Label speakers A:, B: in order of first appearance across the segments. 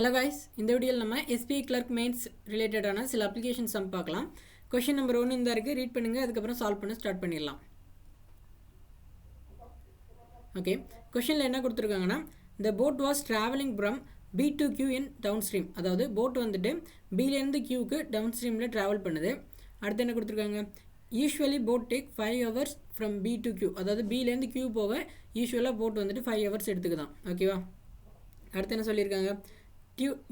A: Hello guys, இந்த வீடியோவில் நம்ம SBI Clerk Mains ரிலேட்டடான சில அப்ளிகேஷன் சம் பார்க்கலாம். கொஷின் நம்பர் 1 இந்த இருக்குது, ரீட் பண்ணுங்கள், அதுக்கப்புறம் சால்வ் பண்ண ஸ்டார்ட் பண்ணிடலாம். ஓகே, கொஷினில் என்ன கொடுத்துருக்காங்கன்னா, the boat was traveling from B to Q in downstream. அதாவது போட் வந்துட்டு பிலேருந்து Qக்கு டவுன்ஸ்ட்ரீமில் ட்ராவல் பண்ணுது. அடுத்து என்ன கொடுத்துருக்காங்க, usually boat take 5 hours from B to Q. அதாவது பிலேருந்து Q போக யூஸ்வலாக போட் வந்துட்டு 5 hours எடுத்துக்குதான். ஓகேவா? அடுத்து என்ன சொல்லியிருக்காங்க,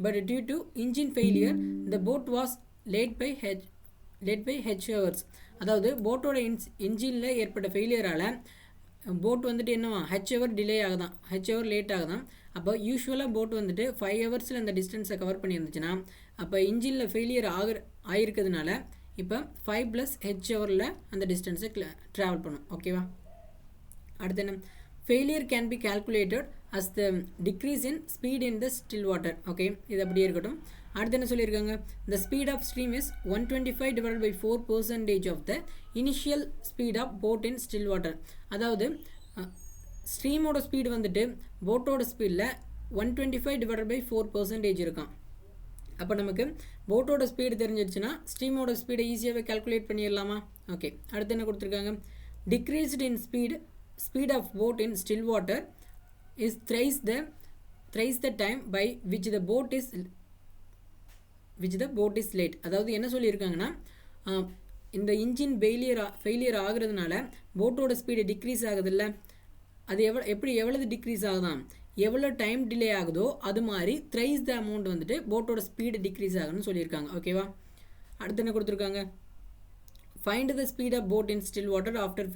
A: but due to engine failure the boat was late by h hours. அதாவது போட்டோட இன்ஜினில் ஏற்பட்ட ஃபெயிலியரால் போட் வந்துட்டு என்னவா h hour டிலே ஆகுதான், h hour லேட் ஆகுதான். அப்போ யூஸ்வலாக போட் வந்துட்டு 5 ஹவர்ஸில் அந்த டிஸ்டன்ஸை கவர் பண்ணியிருந்துச்சுன்னா, அப்போ இன்ஜினில் ஃபெயிலியர் ஆகிருக்கிறதுனால இப்போ 5 + h ஹவரில் அந்த டிஸ்டன்ஸை ட்ராவல் பண்ணும். ஓகேவா? அடுத்து என்ன, failure can be calculated as the decrease in speed in the still water. Okay, இது அப்படியே இருக்கட்டும். அடுத்து என்ன சொல்லியிருக்காங்க, the speed of stream is 125 divided by 4% of the initial speed of boat in still water. அதாவது ஸ்ட்ரீமோட ஸ்பீடு வந்துட்டு போட்டோட ஸ்பீடில் 125 divided by 4% இருக்கான். அப்போ நமக்கு போட்டோட ஸ்பீடு தெரிஞ்சிருச்சுன்னா ஸ்ட்ரீமோட ஸ்பீடை ஈஸியாகவே கால்குலேட் பண்ணிடலாமா? ஓகே, அடுத்து என்ன கொடுத்துருக்காங்க, decreased in speed of boat in still water is thrice the time by which the boat is late. அதாவது என்ன சொல்லியிருக்காங்கன்னா, இந்த இன்ஜின் ஃபெயிலியர் ஆகுறதுனால போட்டோட ஸ்பீடு டிக்ரீஸ் ஆகுதுல்ல, அது எவ்வளவு டிக்ரீஸ் ஆகுதான், எவ்வளோ டைம் டிலே ஆகுதோ அது மாதிரி த்ரைஸ் த அமௌண்ட் வந்துட்டு போட்டோட ஸ்பீடு டிக்ரீஸ் ஆகுன்னு சொல்லியிருக்காங்க. ஓகேவா? அடுத்து என்ன கொடுத்துருக்காங்க, find the speed of boat in still water after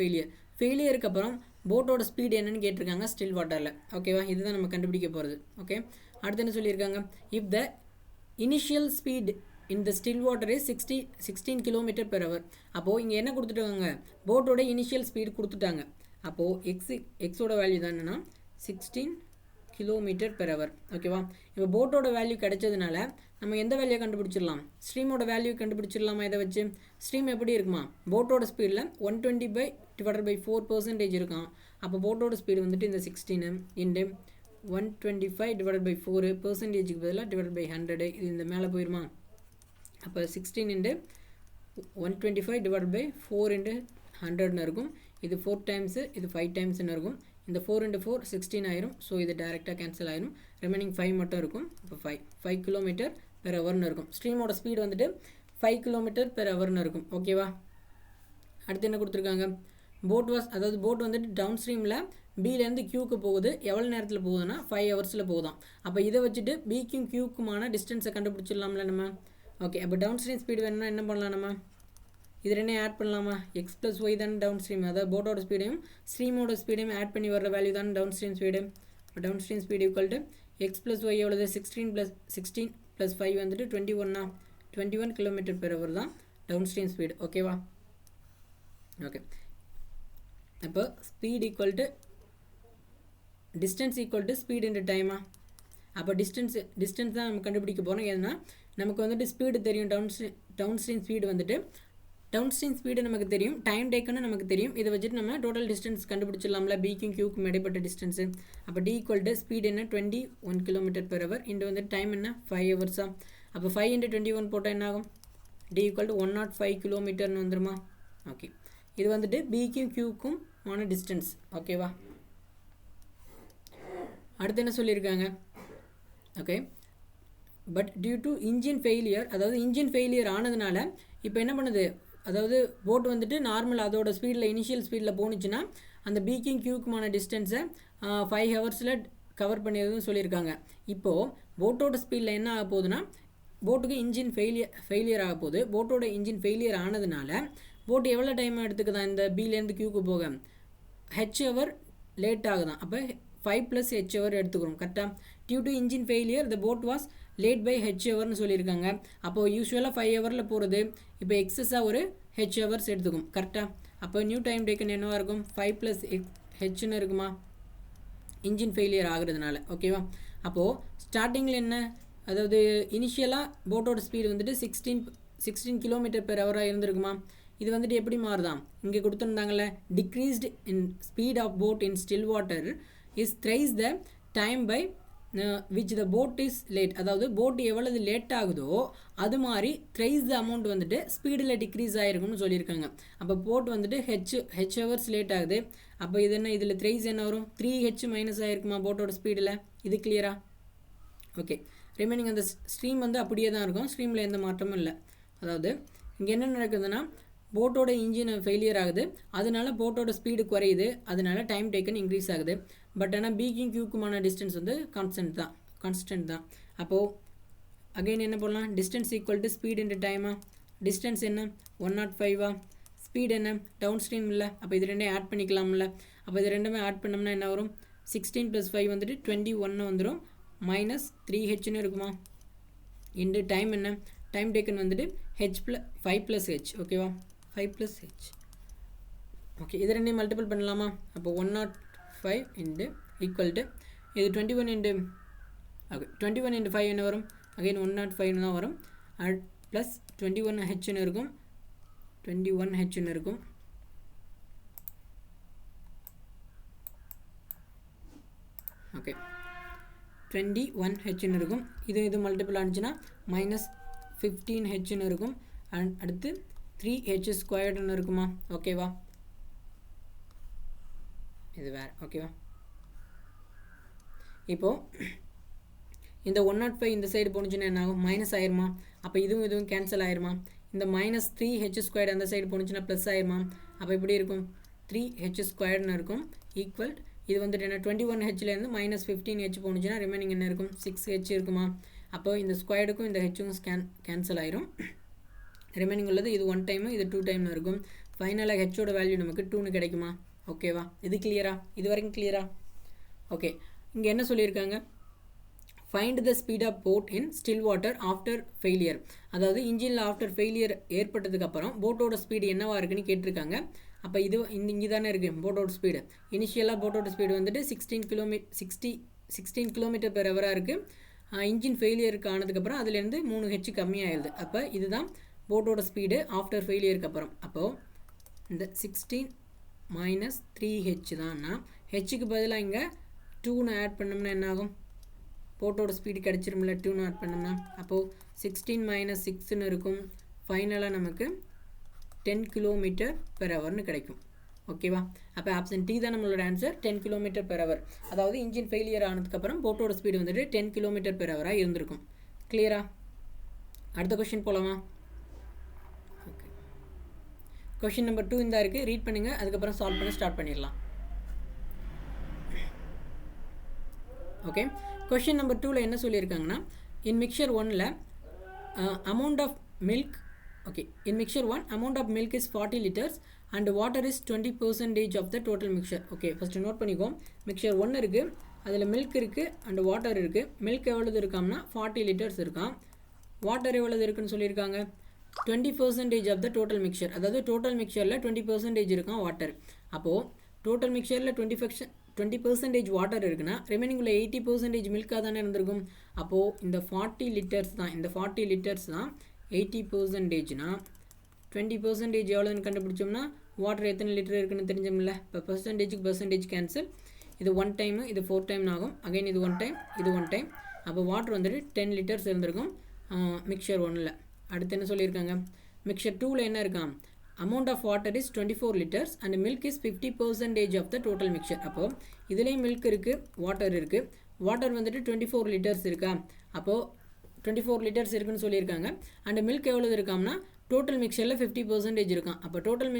A: ஃபெயிலியருக்கு அப்புறம் போட்டோட ஸ்பீடு என்னன்னு கேட்டிருக்காங்க ஸ்டில் வாட்டரில். ஓகேவா? இதுதான் நம்ம கண்டுபிடிக்க போகிறது. ஓகே, அடுத்து என்ன சொல்லியிருக்காங்க, if the initial speed in the still water is 16 km/h. அப்போது இங்கே என்ன கொடுத்துட்டாங்க, போட்டோட இனிஷியல் ஸ்பீடு கொடுத்துட்டாங்க. அப்போது எக்ஸோட வேல்யூ தான் என்னென்னா 16 km/h. ஓகேவா? இப்போ போட்டோட வேல்யூ கிடைச்சதுனால நம்ம எந்த வேல்யூ கண்டுபிடிச்சிடலாம், ஸ்ட்ரீமோட வேல்யூ கண்டுபிடிச்சிடலாமா? இதை வச்சு ஸ்ட்ரீம் எப்படி இருக்குமா, போட்டோட ஸ்பீடில் 120 divided by 4% இருக்கான். அப்போ போட்டோட ஸ்பீடு வந்துட்டு இந்த 16 இன்டு 125 divided by 4%க்கு பதிலாக divided by 100, இது இந்த மேலே போயிருமா? அப்போ 16 இன்டு 125 divided by 4 இன்டு 100ன்னு இருக்கும். இது 4 times, இது 5 timesன்னு இருக்கும். இந்த 4 into 4 16 ஆயிரும். ஸோ இது டேரெக்டாக கேன்சல் ஆயிரும். ரிமைனிங் 5 மட்டும் இருக்கும். இப்போ 5 km/hன்னு இருக்கும். ஸ்ட்ரீமோட ஸ்பீடு வந்துட்டு 5 km/hன்னு இருக்கும். ஓகேவா? அடுத்து என்ன கொடுத்துருக்காங்க, அதாவது போட் வந்துட்டு டவுன் ஸ்ட்ரீமில் பிலேருந்து கியூக்கு போகுது. எவ்வளோ நேரத்தில் போகுதுன்னா 5 ஹவர்ஸில் போகுதான். அப்போ இதை வச்சுட்டு பிக்கும் கியூக்குமான டிஸ்டன்ஸை கண்டுபிடிச்சிடலாம்ல நம்ம. ஓகே, அப்போ டவுன் ஸ்ட்ரீம் ஸ்பீடு வேணும்னா என்ன பண்ணலாம் நம்ம, இது ரெண்டே ஆட் பண்ணலாமா, x + y தான் டவுன் ஸ்ட்ரீம். அதாவது போட்டோட ஸ்பீடையும் ஸ்ட்ரீமோட ஸ்பீடையும் ஆட் பண்ணி வர வேல்யூ தான் downstream speed. Downstream speed equal to x + y எவ்வளவு, 16 + 5 வந்துட்டு 21 km/h தான் டவுன் ஸ்ட்ரீம் ஸ்பீடு. ஓகேவா? ஓகே, அப்போ speed equal to distance equal to speed into டைமா. அப்போ டிஸ்டன்ஸ் தான் நம்ம கண்டுபிடிக்க போகிறோம். ஏன்னா நமக்கு வந்துட்டு ஸ்பீடு தெரியும், டவுன் ஸ்ட்ரீம் ஸ்பீடு வந்துட்டு டவுன் ஸ்ட்ரீம் ஸ்பீடு நமக்கு தெரியும், டைம் டேக்குன்னு நமக்கு தெரியும். இதை வச்சுட்டு நம்ம டோட்டல் டிஸ்டன்ஸ் கண்டுபிடிச்சிடலாம்ல, பிக்கும் கியூக்கும் இடைப்பட்ட டிஸ்டன்ஸு. அப்போ டி ஈக்குவல் டு ஸ்பீடு என்ன 21 km/h இன்ட்டு வந்து டைம் என்ன 5 ஹவர்ஸா. அப்போ 5 × 21 போட்டால் என்ன ஆகும், டி ஈக்குவல் டு 105 km வந்துருமா? ஓகே, இது வந்துட்டு பிக்கும் கியூக்கும் ஆன டிஸ்டன்ஸ். ஓகேவா? அடுத்து என்ன சொல்லியிருக்காங்க, okay, but due to engine failure, அதாவது இன்ஜின் ஃபெயிலியர் ஆனதுனால இப்போ என்ன பண்ணுது, அதாவது போட் வந்துட்டு நார்மல் அதோட ஸ்பீடில் இனிஷியல் ஸ்பீடில் போணுச்சுன்னா அந்த பிக்கும் கியூக்குமான டிஸ்டன்ஸை 5 ஹவர்ஸில் கவர் பண்ணியதுன்னு சொல்லியிருக்காங்க. இப்போது போட்டோட ஸ்பீடில் என்ன ஆக போகுதுன்னா, போட்டுக்கு இன்ஜின் ஃபெயிலியர் ஆக போகுது. போட்டோட இன்ஜின் ஃபெயிலியர் ஆனதுனால போட்டு எவ்வளோ டைம் எடுத்துக்குதான் இந்த பிலேருந்து கியூக்கு போக, h hour லேட் ஆகுதான். அப்போ 5 + h hour எடுத்துக்கிறோம். கரெக்டாக? Due to engine failure the boat was late by h hourன்னு சொல்லியிருக்காங்க. அப்போது யூஸ்வலாக 5 ஹவரில் போகிறது, இப்போ எக்ஸஸாக ஒரு h hours எடுத்துக்கும். கரெக்டாக? அப்போ நியூ டைம் டேக்கன் என்னவாக இருக்கும், 5 + hன்னு இருக்குமா, இன்ஜின் ஃபெயிலியர் ஆகுறதுனால. ஓகேவா? அப்போது ஸ்டார்டிங்கில் என்ன, அதாவது இனிஷியலாக போட்டோட ஸ்பீடு வந்துட்டு 16 km/h இருந்திருக்குமா. இது வந்துட்டு எப்படி மாறுதான், இங்கே கொடுத்துருந்தாங்கல்ல, decreased in speed of boat in still water is thrice the time by which the boat is late, அதாவது போட் எவ்வளவு லேட் ஆகுதோ அது மாதிரி த்ரைஸ் த அமௌண்ட் வந்துட்டு ஸ்பீடில் டிக்ரீஸ் ஆகிருக்கும்னு சொல்லியிருக்காங்க. அப்போ போட் வந்துட்டு ஹெச் ஹவர்ஸ் லேட் ஆகுது. அப்போ இது என்ன, இதில் த்ரைஸ் என்ன வரும், 3h மைனஸ் ஆகிருக்குமா போட்டோட ஸ்பீடில். இது கிளியரா? ஓகே. ரிமைனிங் அந்த ஸ்ட்ரீம் வந்து அப்படியே தான் இருக்கும், ஸ்ட்ரீமில் எந்த மாற்றமும் இல்லை. அதாவது இங்கே என்ன நடக்குதுன்னா போட்டோட இன்ஜின் ஃபெயிலியர் ஆகுது, அதனால போட்டோட ஸ்பீடு குறையுது, அதனால டைம் டேக்கன் இன்க்ரீஸ் ஆகுது. பட் ஆனால் பிக்கும் கியூக்குமான டிஸ்டன்ஸ் வந்து கான்ஸ்டன்ட் தான். அப்போது அகைன் என்ன பண்ணலாம், distance equal to speed into டைமா. டிஸ்டன்ஸ் என்ன 105வா, ஸ்பீட் என்ன டவுன் ஸ்ட்ரீம் இல்லை. அப்போ இது ரெண்டையும் ஆட் பண்ணிக்கலாம்ல. அப்போ இது ரெண்டுமே ஆட் பண்ணோம்னா என்ன வரும், 16 + 5 வந்துட்டு 21 வந்துடும், மைனஸ் 3hன்னு இருக்குமா. இன்ட்டு டைம் என்ன, டைம் டேக்கன் வந்துட்டு 5 + h. ஓகேவா, 5 + h. ஓகே, இது ரெண்டையும் மல்டிபிள் பண்ணலாமா. அப்போ 105 இன்ட்டு ஈக்குவல் டு இது 21 இன்ட்டு ஓகே 21 இன்ட்டு 5 என்ன வரும், அகைன் 105 தான் வரும். ப்ளஸ் 21hன்னு இருக்கும், 21hன்னு இருக்கும். ஓகே 21hன்னு இருக்கும். இது மல்டிபிள் ஆனிச்சுன்னா மைனஸ் 15hன்னு இருக்கும். அண்ட் அடுத்து 3h² இருக்குமா. ஓகேவா, இது வேறு. ஓகேவா, இப்போது இந்த 105 இந்த சைடு போணுச்சுன்னா என்ன ஆகும், மைனஸ் ஆயிருமா. அப்போ இதுவும் கேன்சல் ஆயிருமா. இந்த மைனஸ் 3h² அந்த சைடு போணுச்சுன்னா ப்ளஸ் ஆயிருமா. அப்போ எப்படி இருக்கும், 3h² இருக்கும். ஈக்குவல் இது வந்துட்டு என்ன 21hலேருந்து மைனஸ் 15h போணுச்சுன்னா ரிமைனிங் என்ன இருக்கும், 6h இருக்குமா. அப்போ இந்த ஸ்கொயர்டுக்கும் இந்த ஹெச்சுக்கும் கேன்சல் ஆயிரும். ரிமைனிங் உள்ளது இது 1 டைமு, இது 2 டைம் இருக்கும். ஃபைனலாக ஹெச்சோட வேல்யூ நமக்கு 2ன்னு கிடைக்குமா. ஓகேவா, இது கிளியரா, இது வரைக்கும் கிளியரா. ஓகே, இங்கே என்ன சொல்லியிருக்காங்க, find the speed of boat in still water after failure. அதாவது இன்ஜினில் ஆஃப்டர் ஃபெயிலியர் ஏற்பட்டதுக்கப்புறம் போட்டோட ஸ்பீடு என்னவா இருக்குன்னு கேட்டிருக்காங்க. அப்போ இது இங்கே தானே இருக்குது போட்டோட ஸ்பீடு. இனிஷியலாக போட்டோட ஸ்பீடு வந்துட்டு 16 km/h இருக்குது. இன்ஜின் ஃபெயிலியருக்கு ஆனதுக்கப்புறம் அதுலேருந்து 3h கம்மியாகிடுது. அப்போ இதுதான் போட்டோட ஸ்பீடு ஆஃப்டர் ஃபெயிலியருக்கு அப்புறம். அப்போது இந்த 16 மைனஸ் 3h தான்னா ஹெச்சுக்கு பதிலாக இங்கே 2ன்னு ஆட் பண்ணோம்னா என்ன ஆகும், போட்டோட ஸ்பீடு கிடச்சிருமில்ல 2ன்னு ஆட் பண்ணோம்னா. அப்போது 16 மைனஸ் 6ன்னு இருக்கும். ஃபைனலாக நமக்கு 10 km/h கிடைக்கும். ஓகேவா, அப்போ ஆப்ஷன் டி தான் நம்மளோட ஆன்சர், 10 km/h. அதாவது இன்ஜின் ஃபெயிலியர் ஆனதுக்கப்புறம் போட்டோட ஸ்பீடு வந்துட்டு 10 km/h இருந்திருக்கும். கிளியரா? அடுத்த கொஷின் போகலாமா. ஓகே, கொஷின் நம்பர் 2 இந்த இருக்குது, ரீட் பண்ணுங்கள், அதுக்கப்புறம் சால்வ் பண்ண ஸ்டார்ட் பண்ணிடலாம். ஓகே, கொஷின் நம்பர் 2ல் என்ன சொல்லியிருக்காங்கன்னா, இன் மிக்சர் 1ல் amount of milk. Okay, in mixture 1 amount of milk is 40 liters and water is 20% of the total mixture. Okay, first note பண்ணிக்கோ. மிக்சர் 1 இருக்குது, அதில் மில்க் இருக்குது அண்ட் வாட்டர் இருக்குது. மில்க் எவ்வளவு இருக்காம்னா 40 liters இருக்கான். வாட்டர் எவ்வளவு இருக்குன்னு சொல்லியிருக்காங்க, 20% ஆஃப் த டோட்டல் மிக்சர். அதாவது டோட்டல் மிக்சரில் 20% இருக்கான் வாட்டர். அப்போது டோட்டல் மிக்சரில் 20% வாட்டர் இருக்குன்னா ரிமைனிங் உள்ள 80% மில்காக தானே இருந்திருக்கும். அப்போது இந்த 40 liters தான், இந்த 40 liters தான் 80%னா 20% எவ்வளோன்னு கண்டுபிடிச்சோம்னா வாட்டர் எத்தனை லிட்டர் இருக்குன்னு தெரிஞ்சோம்ல. இப்போ பர்சன்டேஜ் கேன்சல். இது 1 டைமு, இது 4 டைம் ஆகும். அகைன் இது 1 டைம், இது 1 டைம். அப்போ வாட்டர் வந்துட்டு 10 liters இருந்திருக்கும் மிக்சர் 1ல். அடுத்து என்ன சொல்லியிருக்காங்க, மிக்சர் 2ல் என்ன இருக்கான், amount of water is 24 liters and milk is 50% of the total mixture. அப்போது இதுலேயும் மில்க் இருக்குது, வாட்டர் இருக்குது. வாட்டர் வந்துட்டு 24 liters இருக்கா. அப்போது 24 liters இருக்குன்னு சொல்லியிருக்காங்க. அண்ட் மில்க் எவ்வளோ இருக்காம்னா டோட்டல் மிக்சரில் 50% இருக்கான். அப்போ டோட்டல்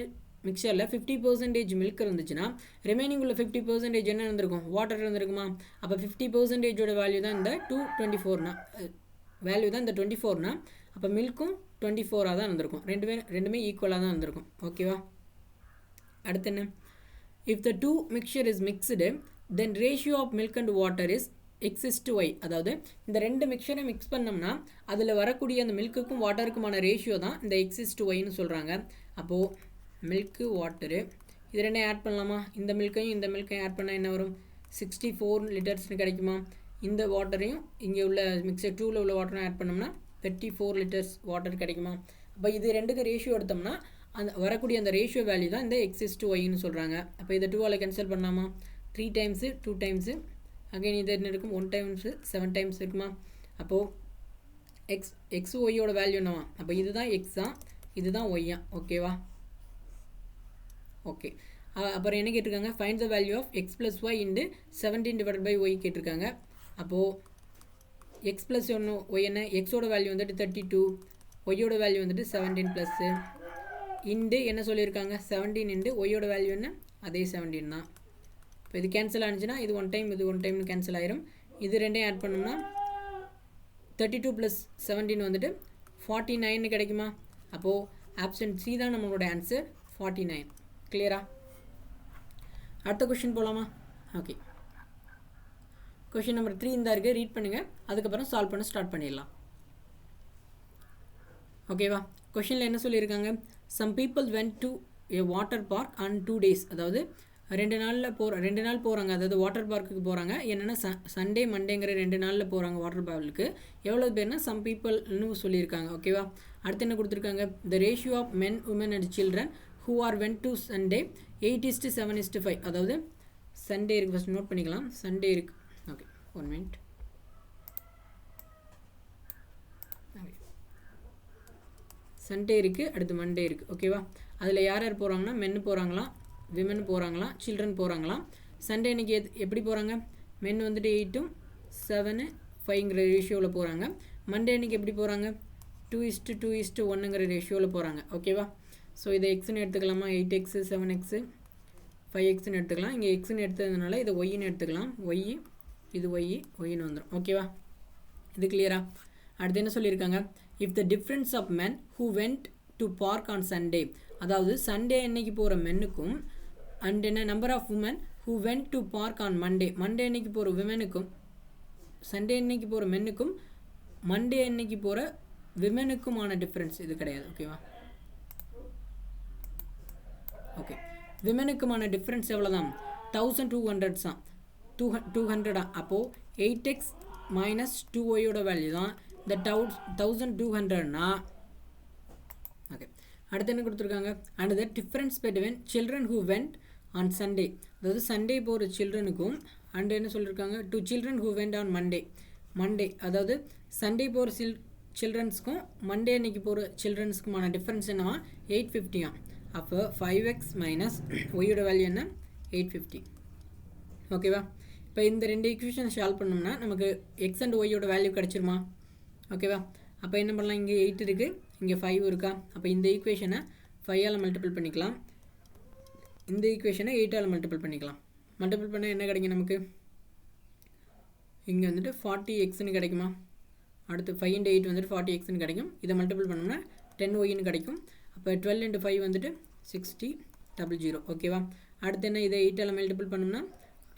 A: மிக்சரில் 50% மில்க் இருந்துச்சுன்னா ரிமைனிங் உள்ள 50% என்ன இருந்திருக்கும், வாட்டர் இருந்திருக்குமா. அப்போ 50%ஓட வேல்யூ தான் இந்த 224னா வேல்யூ தான் இந்த 24னா. அப்போ மில்க்கும் 24ஆக தான் இருந்திருக்கும். ரெண்டுமே ஈக்குவலாக தான் இருந்திருக்கும். ஓகேவா, அடுத்து என்ன, if the 2 mixture is mixed then ratio of milk and water is x:y. அதாவது இந்த ரெண்டு மிக்சரை மிக்ஸ் பண்ணோம்னா அதில் வரக்கூடிய அந்த மில்க்குக்கும் வாட்டருக்குமான ரேஷியோ தான் இந்த x:yன்னு சொல்கிறாங்க. அப்போது மில்க்கு வாட்டரு இது ரெண்டையும் ஆட் பண்ணலாமா. இந்த மில்க்கையும் ஆட் பண்ணால் என்ன வரும், 64 liters கிடைக்குமா. இந்த வாட்டரையும் இங்கே உள்ள மிக்சர் 2ல் உள்ள வாட்டரையும் ஆட் பண்ணோம்னா 34 liters வாட்டர் கிடைக்குமா. அப்போ இது ரெண்டுக்கு ரேஷியோ எடுத்தோம்னா அந்த வரக்கூடிய அந்த ரேஷியோ வேல்யூ தான் இந்த x:yன்னு சொல்கிறாங்க. அப்போ இதை 2ஆல் கேன்சல் பண்ணாமா. 3 டைம்ஸு 2 டைம்ஸு அகைன் இது என்ன இருக்கும் 1 டைம்ஸ் 7 டைம்ஸ் இருக்குமா. அப்போது எக்ஸ் ஒய்யோட வேல்யூ என்னவா, அப்போ இதுதான் எக்ஸ் தான் இதுதான் ஒய்யா. ஓகேவா. ஓகே, அப்புறம் என்ன கேட்டிருக்காங்க, find the value of x plus y into 17 divide by y கேட்டிருக்காங்க. அப்போது எக்ஸ் ப்ளஸ் ஒன்று ஒய் என்ன, எக்ஸோட வேல்யூ வந்துட்டு 32, ஒய்யோட வேல்யூ வந்துட்டு 17 ப்ளஸ்ஸு இன்டு என்ன சொல்லியிருக்காங்க 17 இன்டு ஒய்யோட வேல்யூ என்ன அதே 17 தான். இப்போ இது கேன்சல் ஆனிச்சுன்னா இது 1 டைம் இது 1 டைம்னு கேன்சல் ஆயிரும். இது ரெண்டையும் ஆட் பண்ணோம்னா 32 ப்ளஸ் 17 வந்துட்டு 49 கிடைக்குமா. அப்போது ஆப்ஷன் சி தான் நம்மளோட ஆன்சர் 49. கிளியரா. அடுத்த கொஷின் போகலாமா. ஓகே, கொஷின் நம்பர் 3 இந்த இருக்குது, ரீட் பண்ணுங்கள், அதுக்கப்புறம் சால்வ் பண்ண ஸ்டார்ட் பண்ணிடலாம். ஓகேவா. கொஷினில் என்ன சொல்லியிருக்காங்க, some people went to a water park on 2 days, அதாவது 2 நாள் போகிறாங்க, அதாவது வாட்டர் பார்க்குக்கு போகிறாங்க. என்னென்னா சண்டே மண்டேங்கிற 2 நாளில் போகிறாங்க வாட்டர் பார்க்குக்கு. எவ்வளோ பேர்னா சம் பீப்புள்னு சொல்லியிருக்காங்க. ஓகேவா. அடுத்து என்ன கொடுத்துருக்காங்க, the ratio of men women and children who are went to Sunday 8:7:5, அதாவது சண்டே இருக்குது, ஃபஸ்ட் நோட் பண்ணிக்கலாம், சண்டே இருக்குது. Okay, 1 minute. சண்டே இருக்குது, அடுத்து மண்டே இருக்குது. ஓகேவா. அதில் யார் யார் போகிறாங்கன்னா மென்னு போகிறாங்களாம், விமன் போகிறாங்களாம், சில்ட்ரன் போகிறாங்களாம். சண்டே இன்றைக்கி எப்படி போகிறாங்க, மென் வந்துட்டு 8, 7, 5ங்கிற ரேஷியோவில் போகிறாங்க. மண்டே இன்றைக்கி எப்படி போகிறாங்க 2:2:1ங்கிற ரேஷியோவில் போகிறாங்க. ஓகேவா. ஸோ இதை எக்ஸ்ன்னு எடுத்துக்கலாமா, 8x 7x 5xன்னு எடுத்துக்கலாம். இங்கே எக்ஸ்ன்னு எடுத்ததுனால இதை ஒய்ன்னு எடுத்துக்கலாம், ஒய் இது ஒய்ன்னு வந்துடும். ஓகேவா. இது கிளியரா. அடுத்து என்ன சொல்லியிருக்காங்க, if the difference of men who went to park on Sunday, அதாவது சண்டே அன்னைக்கு போகிற மென்னுக்கும் அண்ட் என்ன number of women who went to park on Monday அன்னைக்கு போகிற விமெனுக்கும், சண்டே அன்னைக்கு போகிற மென்னுக்கும் மண்டே அன்னைக்கு போகிற விமெனுக்குமான டிஃப்ரென்ஸ் இது கிடையாது. ஓகேவா. ஓகே, விமெனுக்குமான டிஃப்ரென்ஸ் எவ்வளோதான் 1200 தான், 200. அப்போது 8x மைனஸ் 2yயோட வேல்யூ தான் இந்த 1200னா. ஓகே, அடுத்து என்ன கொடுத்துருக்காங்க, and the difference between children who vent on Sunday, அதாவது சண்டே போகிற சில்ட்ரனுக்கும் அண்ட் என்ன சொல்லியிருக்காங்க to children who vent on Monday, அதாவது சண்டே போகிற சில்ட்ரன்ஸ்க்கும் மண்டே அன்னைக்கு போகிற சில்ட்ரன்ஸ்க்குமான டிஃப்ரென்ஸ் என்னவா 850. அப்போ 5x மைனஸ் ஒய்யோட வேல்யூ என்ன 850. ஓகேவா. இப்போ இந்த 2 ஈக்குவேஷன் சால்வ் பண்ணோம்னா நமக்கு எக்ஸ் அண்ட் ஒய்யோட வேல்யூ கிடச்சிருமா. ஓகேவா. அப்போ என்ன பண்ணலாம், இங்கே 8 இருக்குது, இங்கே 5 இருக்கா. அப்போ இந்த ஈக்குவேஷனை 5ஆல் மல்டிபிள் பண்ணிக்கலாம், இந்த ஈக்குவேஷனை 8ஆல் மல்டிபிள் பண்ணிக்கலாம். மல்டிபிள் பண்ணால் என்ன கிடைக்கும் நமக்கு, இங்கே வந்துட்டு 40xன்னு கிடைக்குமா. அடுத்து 5 × 8 வந்துட்டு 40xன்னு கிடைக்கும். இதை மல்டிபிள் பண்ணோம்னா 10yன்னு கிடைக்கும். அப்போ 12 × 5 வந்துட்டு 6000. ஓகேவா. அடுத்து என்ன, இதை 8ஆல் மல்டிபிள் பண்ணோம்னா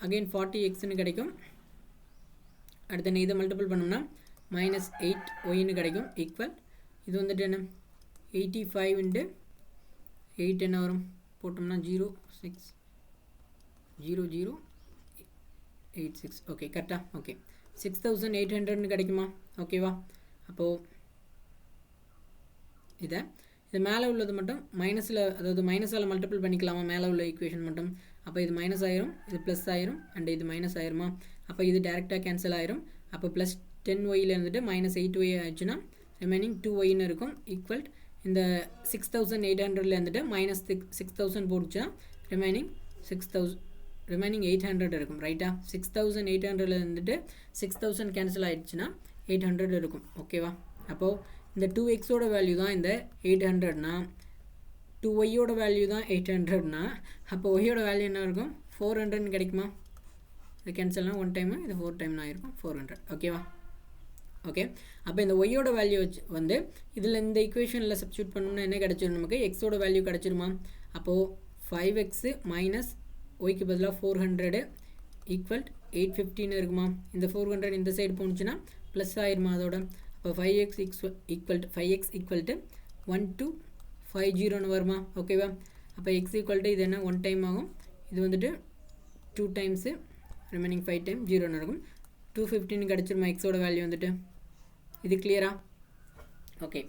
A: அகெயின் 40xன்னு கிடைக்கும். அடுத்து என்ன, இதை மல்டிபிள் பண்ணோம்னா -8yன்னு கிடைக்கும். ஈக்குவல் இது வந்துட்டு என்ன 85 × 8 என்ன வரும் போட்டோம்னா 06086. ஓகே, கரெக்டாக. ஓகே, 6800ன்னு கிடைக்குமா. ஓகேவா. அப்போது இதை மேலே உள்ளது மட்டும் மைனஸில், அதாவது மைனஸால் மல்டிபிள் பண்ணிக்கலாமா மேலே உள்ள ஈக்குவேஷன் மட்டும். அப்போ இது மைனஸ் ஆயிரும், இது ப்ளஸ் ஆயிரும், அண்ட் இது மைனஸ் ஆயிருமா. அப்போ இது டேரெக்டாக கேன்சல் ஆயிரும். அப்போ ப்ளஸ் 10yயில் இருந்துட்டு -8y ஆயிடுச்சுன்னா ரிமைனிங் 2yன்னு இருக்கும். ஈக்குவல் இந்த 6800ல் இருந்துட்டு -6000 போட்டுச்சுன்னா ரிமைனிங் 800 இருக்கும். ரைட்டா. 6800ல் இருந்துட்டு 6000 கேன்சல் ஆகிடுச்சுன்னா 800 இருக்கும். ஓகேவா. அப்போது இந்த 2xோட வேல்யூ தான் இந்த 800னா 2yயோட வேல்யூ தான் 800னா அப்போ ஒய்யோட வேல்யூ என்ன இருக்கும் 400ன்னு கிடைக்குமா. இது கேன்சல்னால் 1 டைமு, இது 4 டைம்னு ஆயிருக்கும் 400. ஓகேவா. ஓகே, அப்போ இந்த ஒய்யோட வேல்யூ வந்து இதில் இந்த ஈக்குவேஷனில் சப்ஸ்டியூட் பண்ணணும்னா என்ன கிடச்சிரும் நமக்கு, எக்ஸோட வேல்யூ கிடச்சிருமா. அப்போது 5x மைனஸ் ஒய்க்கு பதிலாக 400 ஈக்குவல் 850ன்னு இருக்குமா. இந்த 400 இந்த சைடு போணுச்சுன்னா ப்ளஸ் ஆயிருமா அதோட. இப்போ 5x ஈக்குவல் டு 1250ன்னு வருமா. ஓகேவா. அப்போ எக்ஸ் ஈக்குவல் டு இது என்ன 1 டைம் ஆகும், இது வந்துட்டு 2 டைம்ஸு, ரிமைனிங் 5 டைம் 0ன்னு இருக்கும். 250ன்னு கிடச்சிருமா எக்ஸோட வேல்யூ வந்துட்டு. இது கிளியரா. ஓகே,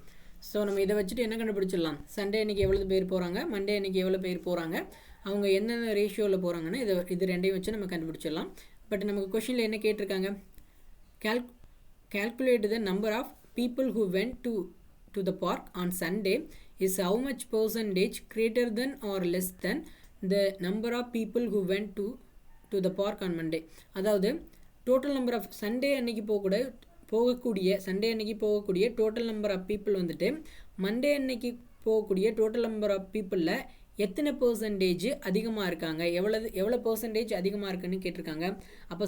A: ஸோ நம்ம இதை வச்சுட்டு என்ன கண்டுபிடிச்சிடலாம், சண்டே அன்றைக்கி எவ்வளோ பேர் போகிறாங்க, மண்டே அன்றைக்கி எவ்வளோ பேர் போகிறாங்க, அவங்க என்னென்ன ரேஷியோவில் போகிறாங்கன்னு இது ரெண்டையும் வச்சு நம்ம கண்டுபிடிச்சிடலாம். பட் நமக்கு கொஷினில் என்ன கேட்டிருக்காங்க, calculate the number of people who went to the park on Sunday is how much percentage greater than or less than the number of people who went to the park on Monday. அதாவது total number of Sunday அன்னைக்கு போகக்கூடிய total number of people வந்துட்டு Monday அன்னைக்கு போகக்கூடிய total number of பீப்புளில் எத்தனை percentage அதிகமாக இருக்காங்க, எவ்வளோ பர்சன்டேஜ் அதிகமாக இருக்குன்னு கேட்டிருக்காங்க. அப்போ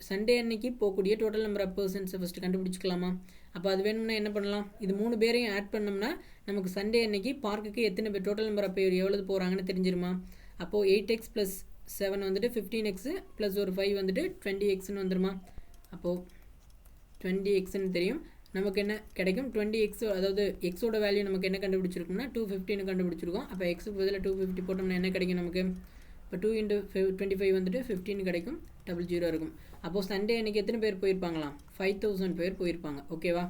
A: சண்டே அன்னைக்கு போகக்கூடிய டோட்டல் நம்பர் ஆஃப் பர்சன்ஸை ஃபஸ்ட்டு கண்டுபிடிச்சிக்கலாமா? அப்போ அது வேணும்னா என்ன பண்ணலாம், இது 3 பேரையும் ஆட் பண்ணோம்னா நமக்கு சண்டே அன்னைக்கு பார்க்குக்கு எத்தனை பேர் டோட்டல் நம்பர் ஆஃப் பேர் எவ்வளவு போகிறாங்கன்னு தெரிஞ்சிருமா? அப்போது 8x + 7 வந்துட்டு 15x + ஒரு 5 வந்துட்டு 20xன்னு வந்துருமா? அப்போது 20xன்னு தெரியும். நமக்கு என்ன கிடைக்கும், 20x, அதாவது எக்ஸோட வேல்யூ நமக்கு என்ன கண்டுபிடிச்சிருக்கோம்னா 250ன்னு கண்டுபிடிச்சிருக்கோம். அப்போ எக்ஸுக்கு பதில் 250 போட்டோம்னா என்ன கிடைக்கும் நமக்கு, இப்போ 2 × 25 வந்துட்டு 15 கிடைக்கும், 00 இருக்கும். அப்போது சண்டே அன்றைக்கி எத்தனை பேர் போயிருப்பாங்களாம், 5000 பேர் போயிருப்பாங்க. ஓகேவா?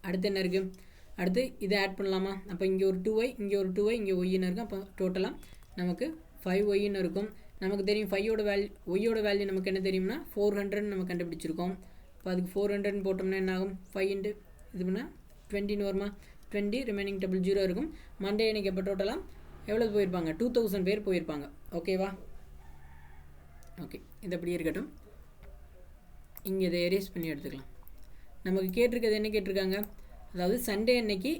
A: அடுத்து என்ன இருக்குது, அடுத்து இதை ஆட் பண்ணலாமா? அப்போ இங்கே ஒரு 2y, இங்கே ஒரு 2y, இங்கே ஒய்ன்னு இருக்கும். அப்போ டோட்டலாக நமக்கு 5yன்னு இருக்கும். நமக்கு தெரியும் ஒய்யோட வேல்யூ நமக்கு என்ன தெரியும்னா 400 நம்ம கண்டுபிடிச்சிருக்கோம். இப்போ அதுக்கு 400 போட்டோம்னா என்ன ஆகும், 5 இது பண்ணால் 20ன்னு வருமா, 20 ரிமைனிங் 00 இருக்கும். மண்டே அன்றைக்கி எப்போ டோட்டலாக எவ்வளோ போயிருப்பாங்க, 2000 பேர் போயிருப்பாங்க. ஓகேவா? ஓகே, இது அப்படியே இருக்கட்டும். இங்கே இதை எரேஸ் பண்ணி எடுத்துக்கலாம். நமக்கு கேட்டிருக்கிறது என்ன கேட்டிருக்காங்க, அதாவது சண்டே அன்னைக்கு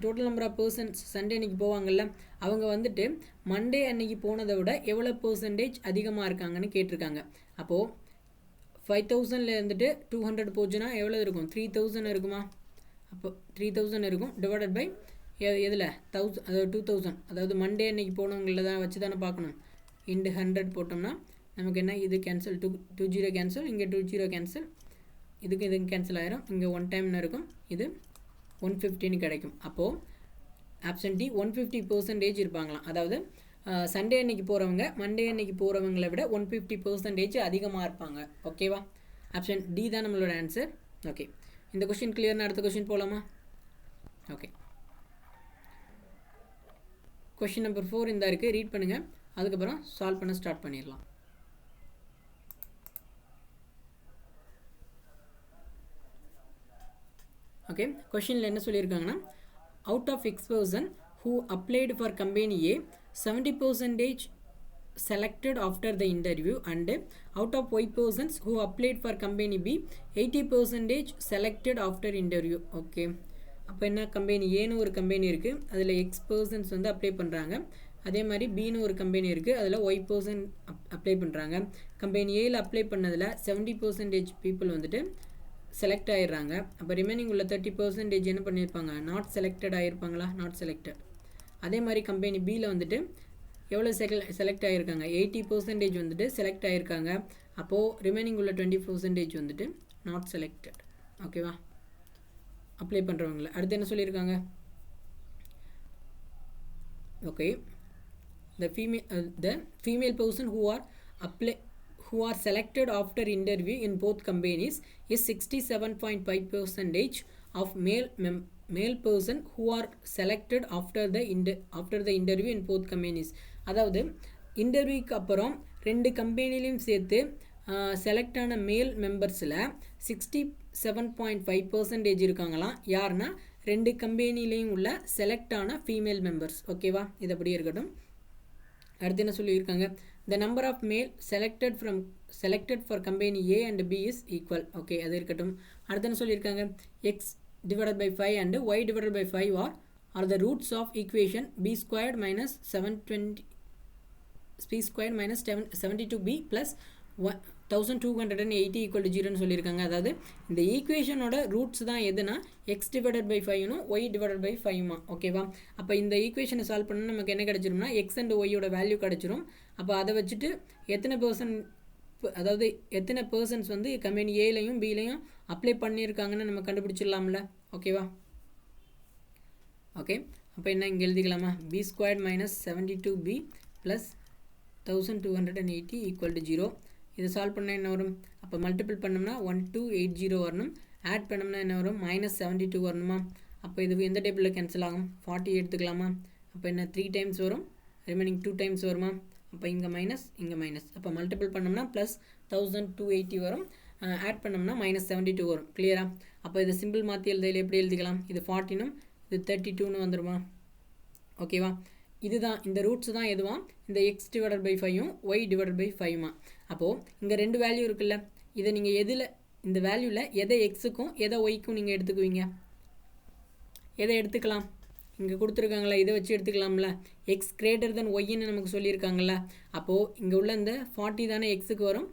A: total number of persons Sunday அன்னைக்கு போவாங்கள்ல, அவங்க வந்துட்டு மண்டே அன்னைக்கு போனதை விட எவ்வளோ பர்சன்டேஜ் அதிகமாக இருக்காங்கன்னு கேட்டிருக்காங்க. அப்போது 5000ல் இருந்துட்டு 200 போச்சுன்னா எவ்வளோ இருக்கும், 3000 இருக்குமா? அப்போ 3000 இருக்கும், டிவைடட் பை எதில் 1000, அதாவது 2000, அதாவது மண்டே அன்னைக்கு போனவங்கள தான் வச்சு தானே பார்க்கணும். இன்டு 100 போட்டோம்னா நமக்கு என்ன, இது கேன்சல், 20 கேன்சல், இங்கே 20 கேன்சல், இதுக்கு கேன்சல் ஆயிரும். இங்கே 1 டைம்னு இருக்கும், இது 150ன்னு கிடைக்கும். அப்போது ஆப்ஷன் டி 150% இருப்பாங்களாம். அதாவது சண்டே அன்னைக்கு போகிறவங்க மண்டே அன்னைக்கு போகிறவங்களை விட 150% அதிகமாக இருப்பாங்க. ஓகேவா? ஆப்ஷன் டி தான் நம்மளோட ஆன்சர். ஓகே, இந்த கொஷின் கிளியர்னா அடுத்த கொஷின் போகலாமா? ஓகே, கொஷின் நம்பர் 4 இந்த இருக்குது, ரீட் பண்ணுங்கள், அதுக்கப்புறம் சால்வ் பண்ண ஸ்டார்ட் பண்ணிடலாம். ஓகே, கொஷினில் என்ன சொல்லியிருக்காங்கன்னா, out of X person who applied for company A, 70% selected after the interview, and out of Y persons who applied for company B, 80% selected after interview. Okay, அப்போ என்ன, company ஏன்னு ஒரு company இருக்குது, அதில் X persons வந்து apply பண்ணுறாங்க. அதே மாதிரி பின்னு ஒரு கம்பெனி இருக்குது, அதில் Y person அப்ளை பண்ணுறாங்க. கம்பெனி ஏயில் அப்ளை பண்ணதில் 70% பீப்புள் வந்துட்டு செலக்ட் ஆகிடுறாங்க. அப்போ ரிமைனிங் உள்ள 30% என்ன பண்ணியிருப்பாங்க, நாட் செலக்டட் ஆகிருப்பாங்களா, நாட் செலக்டட். அதே மாதிரி கம்பெனி பியில் வந்துட்டு எவ்வளோ செலக்ட் ஆகியிருக்காங்க, 80% வந்துட்டு செலக்ட் ஆகியிருக்காங்க. அப்போது ரிமைனிங் உள்ள 20% வந்துட்டு நாட் செலக்டட். ஓகேவா? அப்ளை பண்ணுறவங்கள அடுத்து என்ன சொல்லியிருக்காங்க, okay, the female person who are selected after interview in both companies is 67.5% of male person who are selected after the interview in both companies. அதாவது இன்டர்வியூக்கு அப்புறம் 2 கம்பெனிலையும் சேர்த்து செலக்ட் ஆன மேல் மெம்பர்ஸில் 67.5% இருக்காங்களாம். யாருன்னா 2 கம்பெனிலையும் உள்ள செலக்ட் ஆன ஃபீமேல் மெம்பர்ஸ். ஓகேவா? இது அப்படியே இருக்கட்டும். அடுத்து என்ன சொல்லியிருக்காங்க, the number of male selected for company A and B is equal. Okay, அது இருக்கட்டும். அடுத்து என்ன சொல்லியிருக்காங்க, x divided by 5 and y divided by 5 are the roots of equation b squared minus 72b plus 1280 equal to 0ன்னு சொல்லியிருக்காங்க. அதாவது இந்த ஈக்குவேஷனோட roots தான் எதுனா x divided by 5னும் y divided by 5மா. ஓகேவா? அப்போ இந்த ஈக்குவேஷனை சால்வ் பண்ணால் நமக்கு என்ன கிடச்சிரும்னா x and yயோட வேல்யூ கிடச்சிரும். அப்போ அதை வச்சுட்டு எத்தனை பர்சன்ஸ் வந்து கம்பெனி ஏலையும் பிலையும் அப்ளை பண்ணியிருக்காங்கன்னு நம்ம கண்டுபிடிச்சிடலாம்ல. ஓகேவா? ஓகே, அப்போ என்ன இங்கே எழுதிக்கலாமா, b squared minus 72b plus 1280 equal to 0. இதை சால்வ் பண்ணால் என்ன வரும், அப்போ மல்டிபிள் பண்ணோம்னா 1280 வரணும், ஆட் பண்ணோம்னா என்ன வரும், -72 வரணுமா. அப்போ இது எந்த டேபிளில் கேன்சல் ஆகும், 40 எடுத்துக்கலாமா. அப்போ என்ன 3 டைம்ஸ் வரும், ரிமைனிங் 2 டைம்ஸ் வருமா. அப்போ இங்கே மைனஸ் அப்போ மல்டிபிள் பண்ணோம்னா ப்ளஸ் 1280 வரும், ஆட் பண்ணோம்னா -72 வரும். கிளியரா? அப்போ இது சிம்பிள் மாற்றி எழுதையில் எப்படி எழுதிக்கலாம்? இது 14னும் இது 32ன்னு வந்துடுமா? ஓகேவா? இதுதான் இந்த ரூட்ஸ் தான் எதுவாம் இந்த x/5ம் y/5மா. அப்போது இங்கே ரெண்டு வேல்யூ இருக்குல்ல, இதை நீங்கள் எதில் இந்த வேல்யூவில் எதை எக்ஸுக்கும் எதை ஒய்க்கும் நீங்கள் எடுத்துக்குவீங்க? எதை எடுத்துக்கலாம்? இங்கே கொடுத்துருக்காங்களா, இதை வச்சு எடுத்துக்கலாம்ல. எக்ஸ் கிரேட்டர் தென் ஒய்ன்னு நமக்கு சொல்லியிருக்காங்கல்ல. அப்போது இங்கே உள்ள இந்த 40 தானே எக்ஸுக்கு வரும்,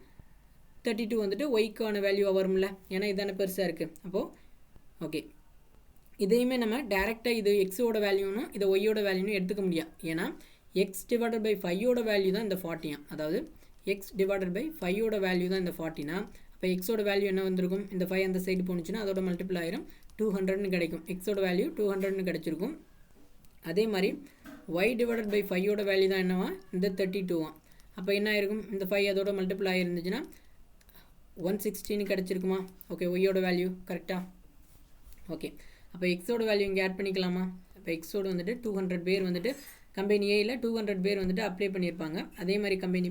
A: 32 வந்துட்டு ஒய்க்கான வேல்யூவாக வரும்ல, ஏன்னா இதுதானே பெருசாக இருக்குது. அப்போது ஓகே, இதையுமே நம்ம டேரெக்டாக இது எக்ஸோட வேல்யூனும் இதை ஒய்யோட வேல்யூனும் எடுத்துக்க முடியாது. ஏன்னா x/5ஓட வேல்யூ தான் இந்த 40, அதாவது x/5ஓட வேல்யூ தான் இந்த 40னா, இப்போ எக்ஸோட வேல்யூ என்ன வந்திருக்கும்? இந்த 5 அந்த சைடு போணுச்சுன்னா அதோட மல்டிபிள் ஆயிரும், 200ன்னு கிடைக்கும். எக்ஸோட வேல்யூ 200ன்னு கிடச்சிருக்கும். அதே மாதிரி y/5ஓட வேல்யூ தான் என்னவா? இந்த 32வாம். அப்போ என்ன ஆயிருக்கும்? இந்த 5 அதோட மல்டிபிள் ஆகிருந்துச்சுன்னா 160ன்னு கிடச்சிருக்குமா? ஓகே, ஒய்யோட வேல்யூ கரெக்டாக? ஓகே, அப்போ எக்ஸோட வேல்யூ இங்கே ஆட் பண்ணிக்கலாமா? இப்போ எக்ஸோடு வந்துட்டு 200 பேர் வந்துட்டு கம்பெனி ஏயில் 200 பேர் வந்துட்டு அப்ளை பண்ணியிருப்பாங்க. அதே மாதிரி கம்பெனி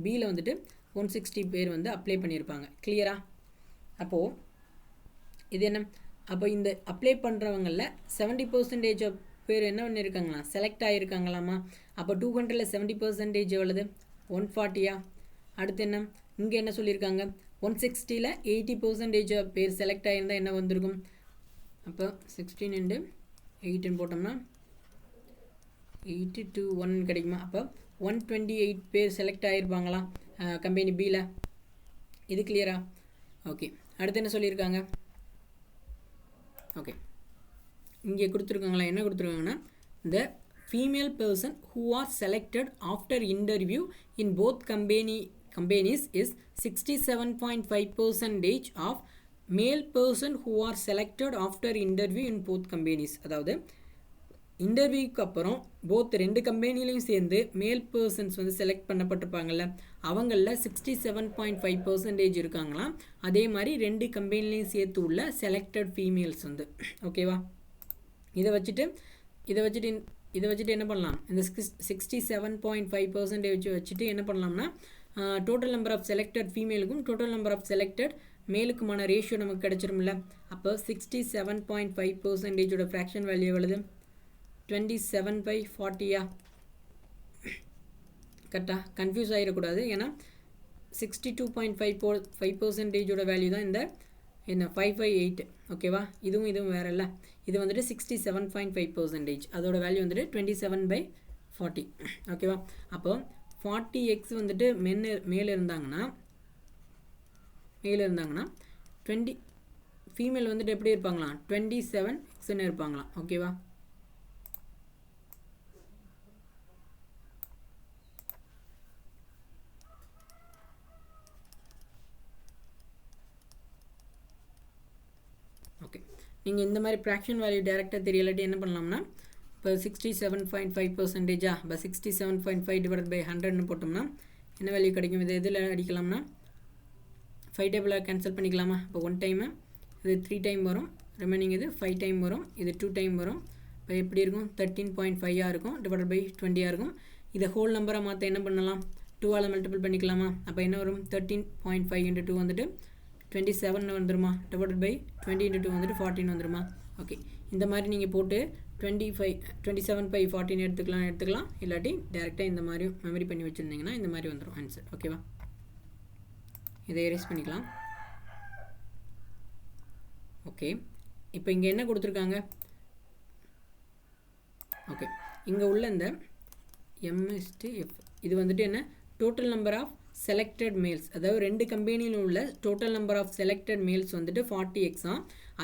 A: பியில் வந்துட்டு 160 பேர் வந்து அப்ளை பண்ணியிருப்பாங்க. கிளியரா? அப்போது இது என்ன? அப்போ இந்த அப்ளை பண்ணுறவங்களில் 70% ஆஃப் பேர் என்ன பண்ணியிருக்காங்களா? செலக்ட் ஆகியிருக்காங்களாமா. அப்போ 200ல் 70% எவ்வளவு? 140யா? அடுத்து என்ன? இங்கே என்ன சொல்லியிருக்காங்க? 160ல் 80% ஆஃப் பேர் செலக்ட் ஆகியிருந்தால் என்ன வந்திருக்கும்? அப்போ 16 × 8ன்னு போட்டோம்னா 8/1 கிடைக்குமா? அப்போ 128 பேர் செலக்ட் ஆகிருப்பாங்களா கம்பெனி பியில்? இது கிளியரா? ஓகே, அடுத்து என்ன சொல்லியிருக்காங்க? ஓகே, இங்கே கொடுத்துருக்காங்களா, என்ன கொடுத்துருக்காங்கன்னா, the female person who are selected after interview in both companies is 67.5% of male person who are selected after interview in both companies. அதாவது இன்டர்வியூக்கு அப்புறம் போத் ரெண்டு கம்பெனிலையும் சேர்ந்து மேல் பர்சன்ஸ் வந்து செலக்ட் பண்ணப்பட்டிருப்பாங்கள்ல, அவங்களில் 67.5% இருக்காங்களாம். அதே மாதிரி ரெண்டு கம்பெனிலையும் சேர்த்து உள்ள செலக்டட் ஃபீமேல்ஸ் வந்து. ஓகேவா? இதை வச்சுட்டு என்ன பண்ணலாம்? இந்த 67.5% வச்சுட்டு என்ன பண்ணலாம்னா, டோட்டல் நம்பர் ஆஃப் செலக்டட் ஃபீமேலுக்கும் டோட்டல் நம்பர் ஆஃப் செலக்டட் மேலுக்குமான ரேஷியோ நமக்கு கிடச்சிரும்ல. அப்போ 67.5%ஓட ஃப்ராக்ஷன் வேல்யூ எவ்வளவு? 27/40யா? கரெக்டாக கன்ஃபியூஸ் ஆகிடக்கூடாது. ஏன்னா 62.5%ஓட வேல்யூ தான் இந்த என்ன 558. ஓகேவா? இதுவும் வேறு இல்லை. இது வந்துட்டு 67.5%, அதோட வேல்யூ வந்துட்டு 27/40. ஓகேவா? அப்போ 40x வந்துட்டு மேலே இருந்தாங்கன்னா 20 ஃபீமேல் வந்துட்டு எப்படி இருப்பாங்களாம்? 27xன்னு இருப்பாங்களாம். ஓகேவா? ஓகே, நீங்கள் இந்த மாதிரி ஃப்ராக்ஷன் வேல்யூ டேரெக்டாக தெரியலாட்டி என்ன பண்ணலாம்னா, இப்போ 67.5%, இப்போ 67.5/100ன்னு போட்டோம்னா என்ன வேல்யூ கிடைக்கும்? இது எதில் அடிக்கலாம்னா 5 டேபிளாக கேன்சல் பண்ணிக்கலாமா? இப்போ 1 டைமு, இது 3 டைம் வரும், ரிமைனிங் இது 5 டைம் வரும், இது 2 டைம் வரும். இப்போ எப்படி இருக்கும்? 13.5 இருக்கும், /20 இருக்கும். இதை ஹோல் நம்பராக மாற்ற என்ன பண்ணலாம்? 2ஆல் மல்டிபிள் பண்ணிக்கலாமா? அப்போ என்ன வரும்? 13.5 × 2 வந்துட்டு 27 வந்துருமா? /20 × 2 வந்துட்டு 14 வந்துருமா? ஓகே, இந்த மாதிரி நீங்கள் போட்டு 27/14 எடுத்துக்கலாம். இல்லாட்டி டேரெக்டாக இந்த மாதிரி மெமரி பண்ணி வச்சுருந்தீங்கன்னா இந்த மாதிரி வந்துடும் ஆன்சர். ஓகேவா? இதை எரேஸ் பண்ணிக்கலாம். ஓகே, இப்போ இங்கே என்ன கொடுத்துருக்காங்க? ஓகே, இங்கே உள்ள இந்த M/F இது வந்துட்டு என்ன? Total number of selected males, அதாவது ரெண்டு கம்பெனியிலும் உள்ள total number of selected males வந்துட்டு 40x.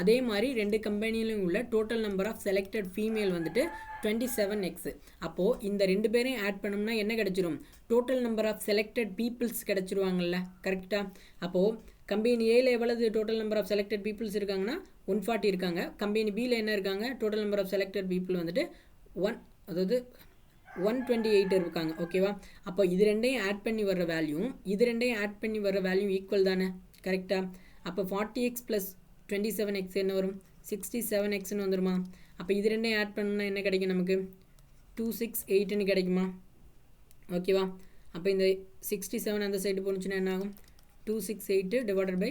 A: அதே மாதிரி ரெண்டு கம்பெனியிலும் உள்ள total number of selected female வந்துட்டு 27x. அப்போது இந்த ரெண்டு பேரையும் ஆட் பண்ணோம்னா என்ன கிடச்சிரும்? Total number of selected peoples கிடச்சிருவாங்கல்ல. கரெக்டாக? அப்போது கம்பெனி ஏல எவ்வளவு total number of selected peoples இருக்காங்கன்னா 140 இருக்காங்க. கம்பெனி பியில் என்ன இருக்காங்க? Total number of selected people வந்துட்டு 128 இருக்காங்க. ஓகேவா? அப்போ இது ரெண்டையும் ஆட் பண்ணி வர்ற வேல்யூ ஈக்குவல் தானே? கரெக்டாக? அப்போ 40x + 27x என்ன வரும்? 67xன்னு வந்துருமா? அப்போ இது ரெண்டையும் ஆட் பண்ணணும்னா என்ன கிடைக்கும் நமக்கு? 268ன்னு கிடைக்குமா? ஓகேவா? அப்போ இந்த 67 அந்த சைடு போணுச்சுன்னா என்ன ஆகும் 268 டிவைடட் பை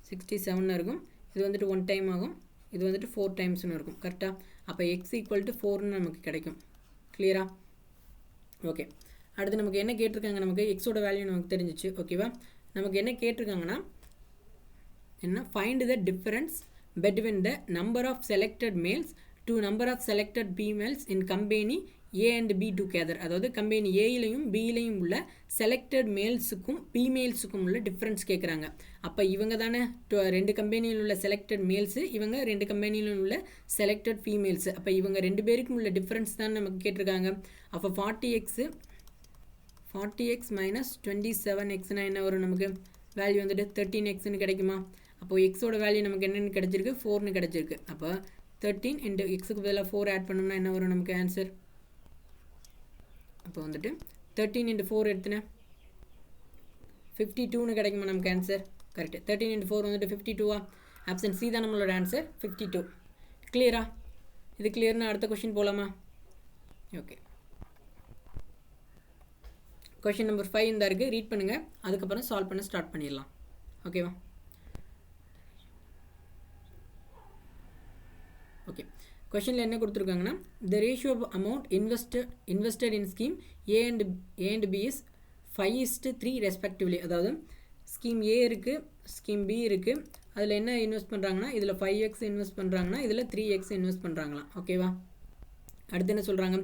A: 67 இருக்கும். இது வந்துட்டு 1 டைம் ஆகும், இது வந்துட்டு 4 டைம்ஸ்னு இருக்கும். கரெக்டாக? அப்போ எக்ஸ் ஈக்குவல் டு 4ன்னு நமக்கு கிடைக்கும். கிளியரா? ஓகே. அடுத்து நமக்கு என்ன கேட்டிருக்காங்க, நமக்கு எக்ஸோட வேல்யூ நமக்கு தெரிஞ்சிச்சு. ஓகேவா? நமக்கு என்ன கேட்டிருக்காங்கன்னா என்ன, find the difference between the number of selected males to number of selected females in company A and B together. அதாவது கம்பெனி ஏலையும் பிலையும் உள்ள செலக்டட் மேல்ஸுக்கும் ஃபீமேல்ஸுக்கும் உள்ள டிஃப்ரென்ஸ் கேட்குறாங்க. அப்போ இவங்க தானே ரெண்டு கம்பெனியில் உள்ள செலக்டட் மேல்ஸு, இவங்க ரெண்டு கம்பெனியில் உள்ள செலக்டட் ஃபீமேல்ஸு. அப்போ இவங்க ரெண்டு பேருக்கும் உள்ள டிஃப்ரென்ஸ் தான் நமக்கு கேட்டிருக்காங்க. அப்போ 40x minus 27xனா என்ன வரும், நமக்கு வேல்யூ வந்துட்டு 13xன்னு கிடைக்குமா? அப்போ எக்ஸோட வேல்யூ நமக்கு என்னென்னு கிடச்சிருக்கு, 4ன்னு கிடச்சிருக்கு. அப்போ 13 இன்ட்டு எக்ஸுக்கு பதிலாக 4 ஆட் பண்ணோம்னா என்ன வரும் நமக்கு ஆன்சர்? அப்போ வந்துட்டு 13 இன்ட்டு 4 எடுத்துனா 52ன்னு கிடைக்குமா நமக்கு ஆன்சர்? கரெக்ட். 13 இன்ட்டு 4 வந்துட்டு 52வா? ஆப்ஷன் சி தான் நம்மளோட ஆன்சர், 52. கிளியரா? இது கிளியர்னா அடுத்த கொஷின் போகலாமா? ஓகே. கொஷின் நம்பர் 5 இந்த இருக்குது, ரீட் பண்ணுங்கள், அதுக்கப்புறம் சால்வ் பண்ண ஸ்டார்ட் பண்ணிடலாம். ஓகேவா? ஓகே. கொஷனில் என்ன கொடுத்துருக்காங்கன்னா, the ratio of amount invested in scheme A and B is 5:3 respectively. அதாவது ஸ்கீம் ஏ இருக்குது, ஸ்கீம் பி இருக்குது. அதில் என்ன இன்வெஸ்ட் பண்ணுறாங்கன்னா, இதில் 5x இன்வெஸ்ட் பண்ணுறாங்கன்னா, இதில் 3x இன்வெஸ்ட் பண்ணுறாங்களாம். ஓகேவா? அடுத்து என்ன சொல்கிறாங்க,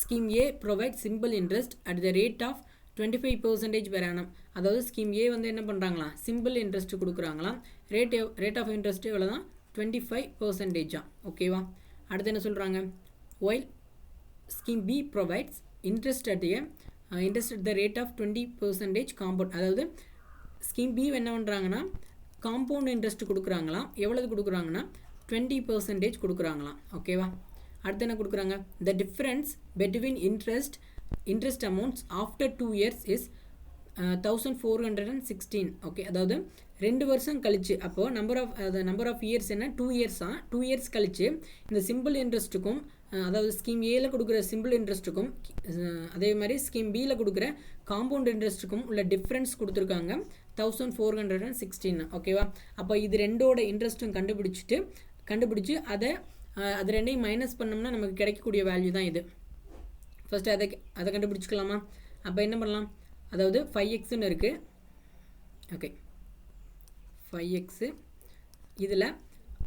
A: scheme A provide simple interest at the rate of 25% per annum. அதாவது ஸ்கீம் ஏ வந்து என்ன பண்ணுறாங்களாம், சிம்பிள் இன்ட்ரெஸ்ட் கொடுக்குறாங்களாம். ரேட் ஆஃப் இன்ட்ரெஸ்ட் எவ்வளோ தான், 25%. ஓகேவா? அடுத்து என்ன சொல்கிறாங்க, while scheme B provides interest at the rate of 20% compound. அதாவது ஸ்கீம் பி என்ன பண்ணுறாங்கன்னா, காம்பவுண்ட் இன்ட்ரெஸ்ட் கொடுக்குறாங்களாம். எவ்வளவு கொடுக்குறாங்கன்னா 20% கொடுக்குறாங்களாம். ஓகேவா? அடுத்து என்ன கொடுக்குறாங்க, the difference between interest amounts after 2 years is 1416. Okay. அதாவது 2 வருஷம் கழிச்சு, அப்போது நம்பர் ஆஃப் இயர்ஸ் என்ன, 2 years. 2 years கழிச்சு இந்த சிம்பிள் இன்ட்ரெஸ்ட்டுக்கும், அதாவது ஸ்கீம் ஏல கொடுக்குற சிம்பிள் இன்ட்ரெஸ்ட்டுக்கும், அதே மாதிரி ஸ்கீம் பியில் கொடுக்குற காம்பவுண்ட் இன்ட்ரெஸ்ட்டுக்கும் உள்ள டிஃப்ரென்ஸ் கொடுத்துருக்காங்க 1416. ஓகேவா? அப்போ இது ரெண்டோட இன்ட்ரெஸ்ட்டும் கண்டுபிடிச்சி அது ரெண்டையும் மைனஸ் பண்ணோம்னா நமக்கு கிடைக்கக்கூடிய வேல்யூ தான் இது. ஃபஸ்ட்டு அதை கண்டுபிடிச்சிக்கலாமா? அப்போ என்ன பண்ணலாம், அதாவது 5xன்னு இருக்குது. ஓகே, 5x இதில்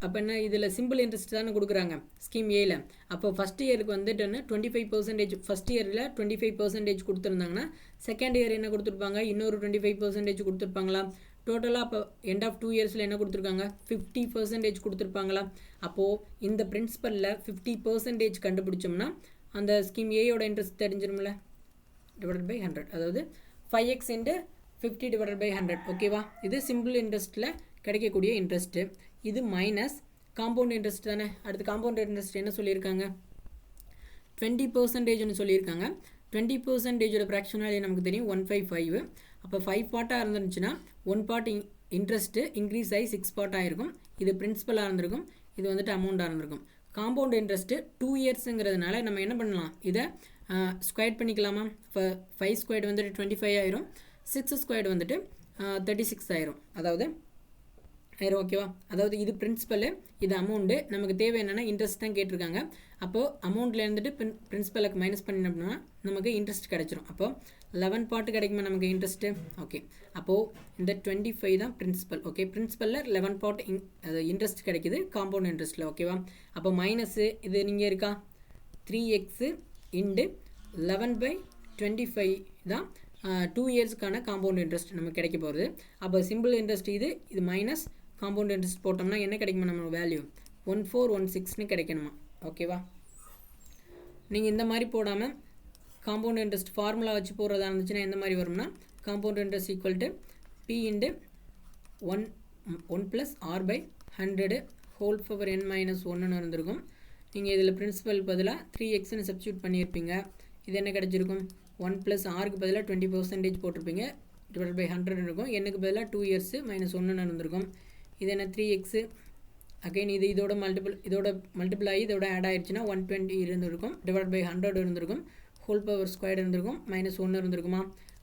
A: அப்போ என்ன, இதில் சிம்பிள் இன்ட்ரெஸ்ட் தானே கொடுக்குறாங்க ஸ்கீம் ஏல. அப்போ ஃபஸ்ட் இயருக்கு வந்துட்டு 25%, ஃபஸ்ட் இயரில் 25% கொடுத்துருந்தாங்கன்னா செகண்ட் இயர் என்ன கொடுத்துருப்பாங்க, இன்னொரு 25% கொடுத்துருப்பாங்களா? டோட்டலாக அப்போ எண்ட் ஆஃப் 2 yearsல என்ன கொடுத்துருக்காங்க, 50% கொடுத்துருப்பாங்களா? அப்போது இந்த பிரின்சிபலில் 50% கண்டுபிடிச்சோம்னா அந்த ஸ்கீம் ஏயோட இன்ட்ரெஸ்ட் தெரிஞ்சிரும்ல, டிவைடட் பை 100. அதாவது 5x இன்ட்டு 50 டிவைடட் பை 100. ஓகேவா? இது சிம்பிள் இன்ட்ரெஸ்ட்டில் கிடைக்கக்கூடிய இன்ட்ரெஸ்ட்டு. இது மைனஸ் காம்பவுண்ட் இன்ட்ரெஸ்ட் தானே. அடுத்து காம்பவுண்ட் இன்ட்ரெஸ்ட் என்ன சொல்லியிருக்காங்க, 20%ன்னு சொல்லியிருக்காங்க. 20%ஓட ஃப்ராக்ஷன் வேல்யூ நமக்கு தெரியும் 155. அப்போ 5 பார்ட்டாக இருந்துச்சுன்னா 1 பார்ட் இன்ட்ரெஸ்ட்டு இன்க்ரீஸ் ஆகி 6 பார்ட்டாக இருக்கும். இது பிரின்சிபலாக இருந்திருக்கும், இது வந்துட்டு அமௌண்ட்டாக இருந்திருக்கும். காம்பவுண்ட் இன்ட்ரெஸ்ட்டு 2 yearsங்கிறதுனால நம்ம என்ன பண்ணலாம், இதை ஸ்கொயர் பண்ணிக்கலாமா? 5 ஸ்கொயர்டு வந்துட்டு 25 ஆயிரும், 6 ஸ்கொயர்டு வந்துட்டு 36 ஆயிரும். அதாவது ஆயிரும். ஓகேவா? அதாவது இது பிரின்சிபலு, இது அமௌண்ட்டு. நமக்கு தேவை என்னென்னா இன்ட்ரெஸ்ட் தான் கேட்டிருக்காங்க. அப்போது அமௌண்ட்டில் இருந்துட்டு பிரின்சிபலுக்கு மைனஸ் பண்ணினோம்னா நமக்கு இன்ட்ரெஸ்ட் கிடச்சிரும். அப்போது 11 பார்ட்டு கிடைக்குமா நமக்கு இன்ட்ரெஸ்ட்டு? ஓகே. அப்போது இந்த 25 தான் பிரின்சிபல். ஓகே, பிரின்சிபலில் 11 பார்ட் அது இன்ட்ரெஸ்ட் கிடைக்குது காம்பவுண்ட் இன்ட்ரெஸ்ட்டில். ஓகேவா? அப்போ மைனஸு இது நீங்கள் இருக்கா, 3x இன்டு 11/25 தான் 2 yearsக்கான காம்பவுண்ட் இன்ட்ரெஸ்ட் நமக்கு கிடைக்க போகிறது. அப்போ சிம்பிள் இன்ட்ரெஸ்ட் இது மைனஸ் காம்பவுண்ட் இன்ட்ரெஸ்ட் போட்டோம்னா என்ன கிடைக்குமா நம்ம வேல்யூ, 1416ன்னு கிடைக்கணுமா? ஓகேவா? நீங்கள் இந்த மாதிரி போடாமல் காம்பவுண்ட் இன்ட்ரெஸ்ட் ஃபார்முலா வச்சு போடுறதா இருந்துச்சுன்னா எந்த மாதிரி வரும்னா, compound interest equal to P into 1 + R/100 whole power n - 1ன்னு இருந்திருக்கும். நீங்கள் இதில் பிரின்சிபல் பதிலாக 3xன்னு சப்ஸ்டியூட் பண்ணியிருப்பீங்க. இது என்ன கிடச்சிருக்கும், 1 + Rக்கு பதிலாக 20% போட்டிருப்பீங்க, டிவைட் பை 100 இருக்கும். என்னுக்கு பதிலாக 2 years -1ன்னு இருந்திருக்கும். இது என்ன 3x அகைன் இது இதோட மல்டிபிள் ஆகி இதோட ஆட் ஆயிடுச்சுன்னா 120 இருந்திருக்கும், டிவைட் பை 100 இருந்திருக்கும், ஹோல் பவர் ஸ்கொயர் இருந்திருக்கும், -1 இருந்திருக்குமா?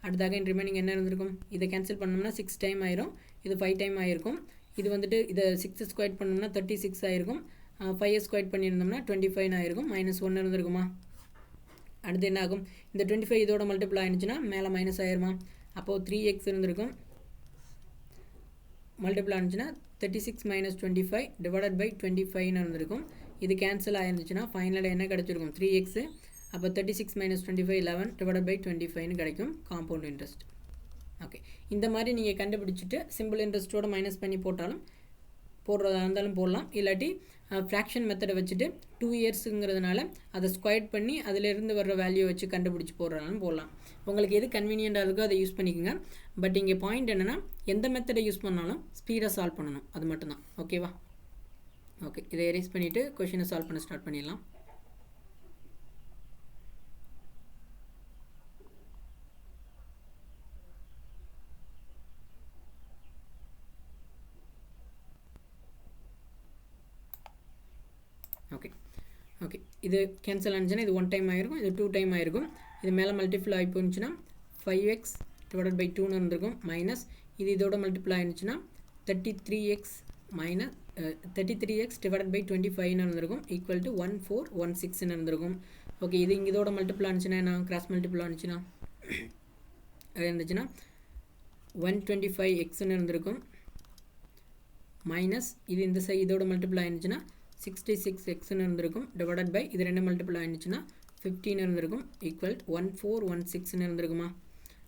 A: அடுத்த அகைன் ரிமைனிங் என்ன இருந்திருக்கும், இதை கேன்சல் பண்ணோம்னா 6 டைம் ஆயிரும், இது 5 டைம் ஆயிருக்கும். இது வந்துட்டு இதை 6 ஸ்கொயர் பண்ணோம்னா 36 ஆயிருக்கும், 5 ஸ்கொயர் பண்ணியிருந்தோம்னா 25 ஆயிருக்கும், -1 இருந்திருக்குமா. அடுத்து என்ன ஆகும், இந்த 25 இதோட மல்டிபிள் ஆயிருந்துச்சுன்னா மேலே மைனஸ் ஆயிருமா, அப்போது 3x இருந்திருக்கும். மல்டிபிள் ஆனிச்சுன்னா 36 - 25 டிவைடட் பை 25 இருந்திருக்கும். இது கேன்சல் ஆயிருந்துச்சுன்னா ஃபைனலாக என்ன கிடச்சிருக்கும், 3x. அப்போ 36 - 25 11 டிவைடட் பை 25 கிடைக்கும் காம்பவுண்ட் இன்ட்ரெஸ்ட். ஓகே, இந்த மாதிரி நீங்கள் கண்டுபிடிச்சிட்டு சிம்பிள் இன்ட்ரெஸ்ட்டோட மைனஸ் பண்ணி போட்டாலும் போடுறதா இருந்தாலும் போடலாம். இல்லாட்டி ஃப்ராக்ஷன் மெத்தடை வச்சுட்டு 2 இயர்ஸுங்கிறதுனால அதை ஸ்கொயர் பண்ணி அதிலிருந்து வர்ற வேல்யூ வச்சு கண்டுபிடிச்சி போடுறதாலும் போடலாம். உங்களுக்கு எது கன்வீனியண்ட்டாக இருக்கோ அதை யூஸ் பண்ணிக்கோங்க. பட் இங்கே பாயிண்ட் என்னென்னா, எந்த மெத்தடை யூஸ் பண்ணாலும் ஸ்பீடாக சால்வ் பண்ணணும், அது மட்டும்தான். ஓகேவா. ஓகே, இதை எரேஸ் பண்ணிவிட்டு கொஷினை சால்வ் பண்ண ஸ்டார்ட் பண்ணிடலாம். ஓகே ஓகே, இது கேன்சல் ஆனிச்சுன்னா இது 1 டைம் ஆகிருக்கும், இது 2 டைம் ஆகிருக்கும். இது மேலே மல்டிபிள் ஆகி போச்சுன்னா 5x டிவைடட் பை 2ன்னு இருந்திருக்கும், மைனஸ் இது இதோட மல்டிபிள் ஆகிருந்துச்சுன்னா 33x டிவைடட் பை 25ன்னு இருந்திருக்கும், ஈக்குவல் டு 1416ன்னு இருந்திருக்கும். ஓகே, இது இங்கே இதோட மல்டிபிள் ஆனிச்சுன்னா என்ன, கிராஸ் மல்டிபிள் ஆனிச்சுன்னா இருந்துச்சுன்னா 125xன்னு இருந்திருக்கும், மைனஸ் இது இந்த சைடு இதோட மல்டிபிள் ஆயிருந்துச்சுன்னா 66xன்னு இருந்திருக்கும், டிவைடட் பை இது 2 மல்டிபிள் ஆயிருந்துச்சுன்னா 15 இருந்திருக்கும், ஈக்குவல் 1416ன்னு இருந்திருக்குமா.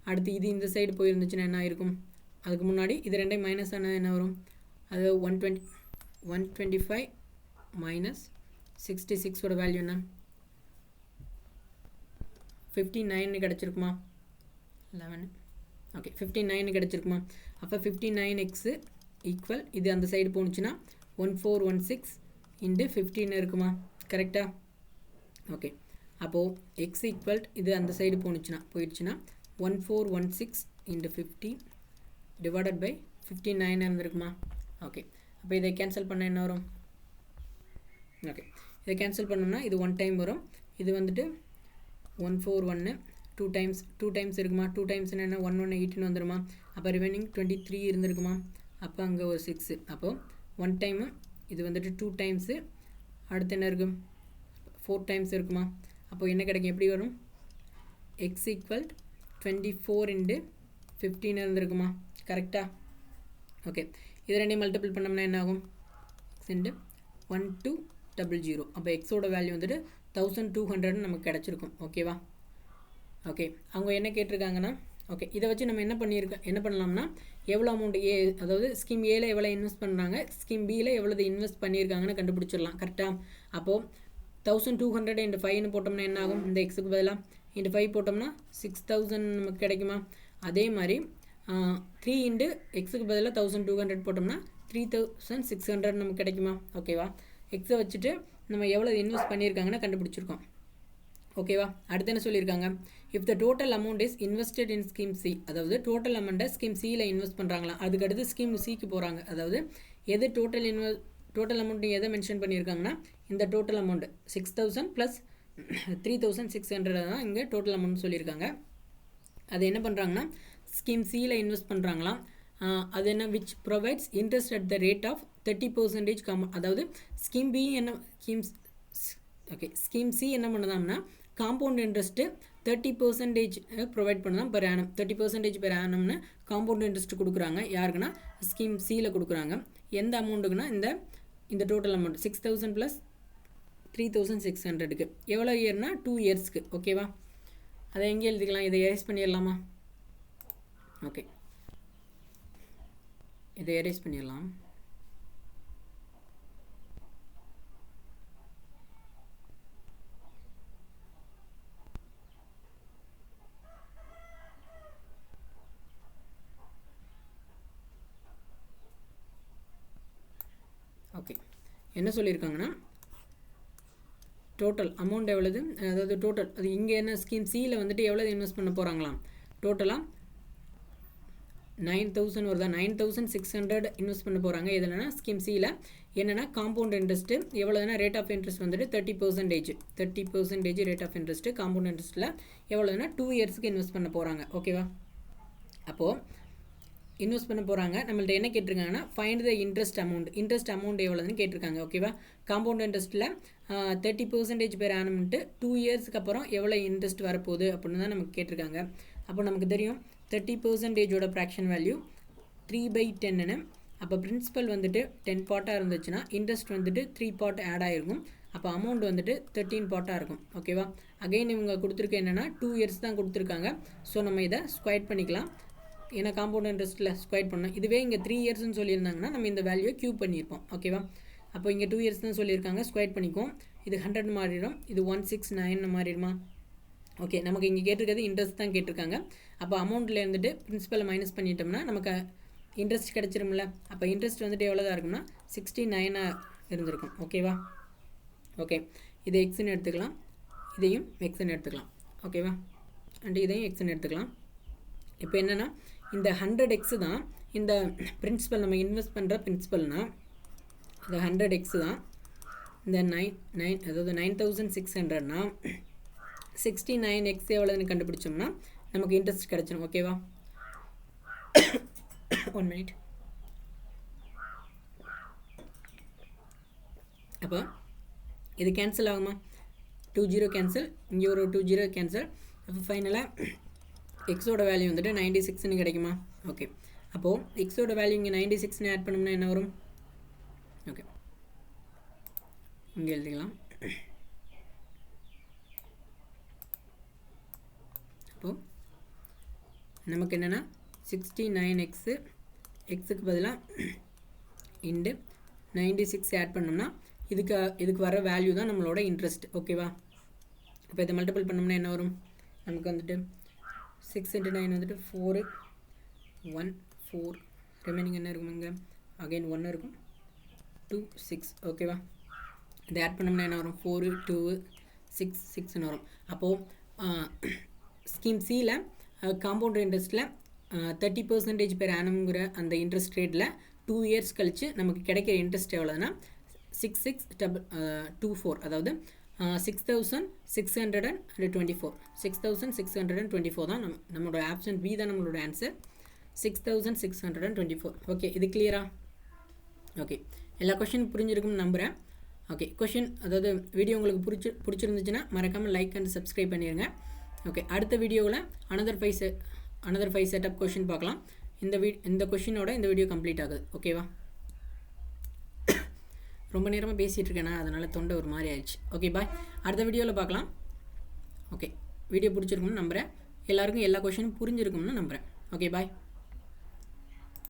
A: அடுத்து இது இந்த சைடு போயிருந்துச்சுன்னா என்ன ஆயிருக்கும், அதுக்கு முன்னாடி இது 2 மைனஸ் ஆனால் என்ன வரும், அது 125 மைனஸ் 66ஓட வேல்யூ என்ன, 59 கிடச்சிருக்குமா, 11. ஓகே, 59 கிடச்சிருக்குமா. அப்போ 59x ஈக்குவல் இது அந்த சைடு போணுச்சுன்னா 1416 இன்ட்டு 15 இருக்குமா, கரெக்டாக. ஓகே, அப்போது எக்ஸ் ஈக்குவல் இது அந்த சைடு போயிடுச்சுன்னா 1416 இன்ட்டு 15 டிவைடட் பை 59 இருந்திருக்குமா. ஓகே, அப்போ இதை கேன்சல் பண்ண என்ன வரும், ஓகே இதை கேன்சல் பண்ணோம்னா இது 1 டைம் வரும், இது வந்துட்டு 141 2 டைம்ஸ் இருக்குமா, 2 டைம்ஸ் என்ன 1118 வந்துடுமா. அப்போ ரிமைனிங் 23 இருந்திருக்குமா. அப்போ அங்கே ஒரு 6, அப்போது 1 டைமு இது வந்துட்டு 2 டைம்ஸு, அடுத்து என்ன இருக்கும் 4 டைம்ஸ் இருக்குமா. அப்போது என்ன கிடைக்கும், எப்படி வரும், எக்ஸ் ஈக்குவல் 24 இன்ட்டு 15 இருந்திருக்குமா, கரெக்டாக. ஓகே, இது 2 மல்டிபிள் பண்ணோம்னா என்ன ஆகும், எக்ஸ் இன்ட்டு 1200. அப்போ எக்ஸோட வேல்யூ வந்துட்டு 1200 நமக்கு கிடச்சிருக்கும். ஓகேவா. ஓகே, அவங்க என்ன கேட்டிருக்காங்கன்னா, ஓகே இதை வச்சு நம்ம என்ன பண்ணலாம்னா, எவ்வளோ அமௌண்ட் அதாவது ஸ்கீம் ஏல எவ்வளோ இன்வெஸ்ட் பண்ணுறாங்க, ஸ்கீம் பியில் எவ்வளோ இன்வெஸ்ட் பண்ணியிருக்காங்கன்னு கண்டுபிடிச்சிடலாம். கரெக்டாக. அப்போது 1200 இன்ட்டு 5ன்னு போட்டோம்னா என்ன ஆகும், இந்த எக்ஸுக்கு பதிலாக இன்ட்டு 5 போட்டோம்னா 6000 நமக்கு கிடைக்குமா. அதே மாதிரி 3 இன்ட்டு எக்ஸுக்கு பதிலாக 1200 போட்டோம்னா 3600 நமக்கு கிடைக்குமா. ஓகேவா. எக்ஸை வச்சுட்டு நம்ம எவ்வளோ இன்வெஸ்ட் பண்ணியிருக்காங்கன்னு கண்டுபிடிச்சிருக்கோம். ஓகேவா. அடுத்து என்ன சொல்லியிருக்காங்க, if the total amount is invested in scheme C, அதாவது டோட்டல் அமௌண்ட்டை ஸ்கீம் சியில் இன்வெஸ்ட் பண்ணுறாங்களா, அதுக்கடுத்து ஸ்கீம் சிக்கு போகிறாங்க. அதாவது எது டோட்டல் அமௌண்ட் எதை மென்ஷன் பண்ணியிருக்காங்கன்னா, இந்த டோட்டல் அமௌண்ட் 6000 ப்ளஸ் 3600 தான் இங்கே டோட்டல் அமௌண்ட் சொல்லியிருக்காங்க. அது என்ன பண்ணுறாங்கன்னா ஸ்கீம் சியில் இன்வெஸ்ட் பண்ணுறாங்களாம். அது என்ன, which provides interest at the rate of 30%. அதாவது ஸ்கீம் பி என்ன ஸ்கீம் சி என்ன பண்ணுதாம்னா காம்பவுண்ட் இன்ட்ரெஸ்ட்டு 30% ப்ரொவைட் பண்ணலாம் பெர் ஆனம். 30% பெர் ஆனம்னு காம்பவுண்ட் இன்ட்ரெஸ்ட் கொடுக்குறாங்க. யாருக்குன்னா ஸ்கீம் சியில் கொடுக்குறாங்க. எந்த அமௌண்ட்டுக்குன்னா இந்த டோட்டல் அமௌண்ட் 6000 ப்ளஸ் 3600க்கு எவ்வளோ இயர்னா 2 இயர்ஸ்க்கு. ஓகேவா. அதை எங்கே எழுதிக்கலாம், இதை எரேஸ் பண்ணிடலாமா. ஓகே, இதை எரேஸ் பண்ணிடலாம். ஓகே, என்ன சொல்லியிருக்காங்கன்னா டோட்டல் அமௌண்ட் எவ்வளவு, அதாவது டோட்டல் அது இங்கே என்ன ஸ்கீம் சியில் வந்துட்டு எவ்வளோ இன்வெஸ்ட் பண்ண போகிறாங்களாம். டோட்டலாக 9000 வருதா, 9600 இன்வெஸ்ட் பண்ண போகிறாங்க. எதுனா ஸ்கீம் சியில் என்னென்னா காம்பவுண்ட் இன்ட்ரெஸ்ட்டு எவ்வளோனா ரேட் ஆஃப் இன்ட்ரெஸ்ட் வந்துட்டு 30% ரேட் ஆஃப் இன்ட்ரெஸ்ட்டு காம்பவுண்ட் இன்ட்ரெஸ்ட்டில் எவ்வளோனா 2 இயர்ஸ்க்கு இன்வெஸ்ட் பண்ண போகிறாங்க. ஓகேவா. அப்போது இன்வெஸ்ட் பண்ண போகிறாங்க. நம்மள்ட்ட என்ன கேட்டிருக்காங்கன்னா ஃபைண்ட் த இன்ட்ரெஸ்ட் அமௌண்ட் எவ்வளோதுன்னு கேட்டிருக்காங்க. ஓகேவா? காம்பவுண்ட் இன்ட்ரெஸ்ட்டில் 30% பெர் ஆனம்ன்ட்டு 2 இயர்ஸ்க்கு அப்புறம் எவ்வளோ இன்ட்ரெஸ்ட் வரப்போகுது அப்படின்னு தான் நமக்கு கேட்டிருக்காங்க. அப்போ நமக்கு தெரியும் 30%ஓட ஃப்ராக்ஷன் வேல்யூ 3/10ன்னு. அப்போ பிரின்சிபல் வந்துட்டு 10 பார்ட்டாக இருந்துச்சுன்னா இன்ட்ரெஸ்ட் வந்துட்டு 3 பார்ட் ஆட் ஆகிருக்கும். அப்போ அமௌண்ட் வந்துட்டு 13 பார்ட்டாக இருக்கும். ஓகேவா? அகைன் இவங்க கொடுத்துருக்க என்னென்னா 2 இயர்ஸ் தான் கொடுத்துருக்காங்க. ஸோ நம்ம இதை ஸ்கொயர் பண்ணிக்கலாம். ஏன்னா காம்பவுண்ட் இன்ட்ரெஸ்ட்டில் ஸ்கொயர் பண்ணோம். இதுவே இங்கே 3 இயர்ஸ்னு சொல்லியிருந்தாங்கன்னா நம்ம இந்த வேல்யூ க்யூப் பண்ணியிருப்போம். ஓகேவா? அப்போ இங்கே 2 இயர்ஸ் தான் சொல்லியிருக்காங்க, ஸ்கொயர் பண்ணிக்குவோம். இது 100 மாறிடும், இது 169 மாறிடுமா? ஓகே, நமக்கு இங்கே கேட்டிருக்கிறது இன்ட்ரெஸ்ட் தான் கேட்டிருக்காங்க. அப்போ அமௌண்ட்டில் இருந்துட்டு பிரின்சிபலை மைனஸ் பண்ணிட்டோம்னா நமக்கு இன்ட்ரெஸ்ட் கிடச்சிரும்ல. அப்போ இன்ட்ரெஸ்ட் வந்துட்டு எவ்வளோ தான் இருக்குன்னா 69 இருந்திருக்கும். ஓகேவா? ஓகே, இதை எக்ஸ்ன்னு எடுத்துக்கலாம், இதையும் எக்ஸ்ன்னு எடுத்துக்கலாம். ஓகேவா? அண்ட் இதையும் எக்ஸ்ன்னு எடுத்துக்கலாம். இப்போ என்னென்னா இந்த 100x தான் இந்த பிரின்சிபல், நம்ம இன்வெஸ்ட் பண்ணுற பிரின்சிபல்னால் இந்த 100x தான். இந்த 9600னா 69x எவ்வளோன்னு கண்டுபிடிச்சோம்னா நமக்கு இன்ட்ரெஸ்ட் கிடச்சிடும். ஓகேவா? 1 minute. அப்போ இது கேன்சல் ஆகுமா? 20 கேன்சல், இங்கே ஒரு 20 கேன்சல். அப்போ ஃபைனலாக எக்ஸோட வேல்யூ வந்துட்டு 96ன்னு கிடைக்குமா? ஓகே, அப்போது எக்ஸோட வேல்யூ இங்கே 96ன்னு ஆட் பண்ணோம்னா என்ன வரும்? ஓகே, இங்கே எழுதிக்கலாம். அப்போது நமக்கு என்னென்னா 69x எக்ஸுக்கு பதிலாக இன்டு 96 ஆட் பண்ணோம்னா இதுக்கு வர வேல்யூ தான் நம்மளோட இன்ட்ரெஸ்ட். ஓகேவா? இப்போ இதை மல்டிபிள் பண்ணோம்னா என்ன வரும்? நமக்கு வந்துட்டு 6 × 9 வந்துட்டு 4, 1, 4, ரிமைனிங் என்ன இருக்கும்? இங்கே அகைன் 1 இருக்கும், 2, 6. ஓகேவா? இதை ஆட் பண்ணோம்னா என்ன வரும்? 4, 2, 6, 6ன்னு வரும். அப்போது ஸ்கீம் சியில் காம்பவுண்ட் இன்ட்ரெஸ்ட்டில் 30% பெர் ஆனம்ங்கிற அந்த இன்ட்ரெஸ்ட் ரேட்டில் 2 இயர்ஸ் கழித்து நமக்கு கிடைக்கிற இன்ட்ரெஸ்ட் எவ்வளோதுன்னா 6624, அதாவது 6624. 6624 தான் நம்மளோட ஆப்ஷன் பி தான் நம்மளோட ஆன்சர். 6624. ஓகே, இது கிளியரா? ஓகே, எல்லா கொஷின் புரிஞ்சிருக்கும்னு நம்புகிறேன். ஓகே, கொஷின் அதாவது வீடியோ உங்களுக்கு பிடிச்சிருந்துச்சுன்னா மறக்காமல் லைக் அண்ட் சப்ஸ்கிரைப் பண்ணிடுங்க. ஓகே, அடுத்த வீடியோவில் அனதர் 5 செட்டப் கொஷின் பார்க்கலாம். இந்த கொஷினோட இந்த வீடியோ கம்ப்ளீட் ஆகுது. ஓகேவா? ரொம்ப நேரமாக பேசிகிட்டு இருக்கேன்னா அதனால் தொண்டை ஒரு மாதிரி ஆயிடுச்சு. ஓகே, பாய். அடுத்த வீடியோவில் பார்க்கலாம். ஓகே, வீடியோ பிடிச்சிருக்கும்னு நம்புகிறேன். எல்லாருக்கும் எல்லா கொஷினும் புரிஞ்சிருக்கும்னு நம்புகிறேன். ஓகே, பாய்.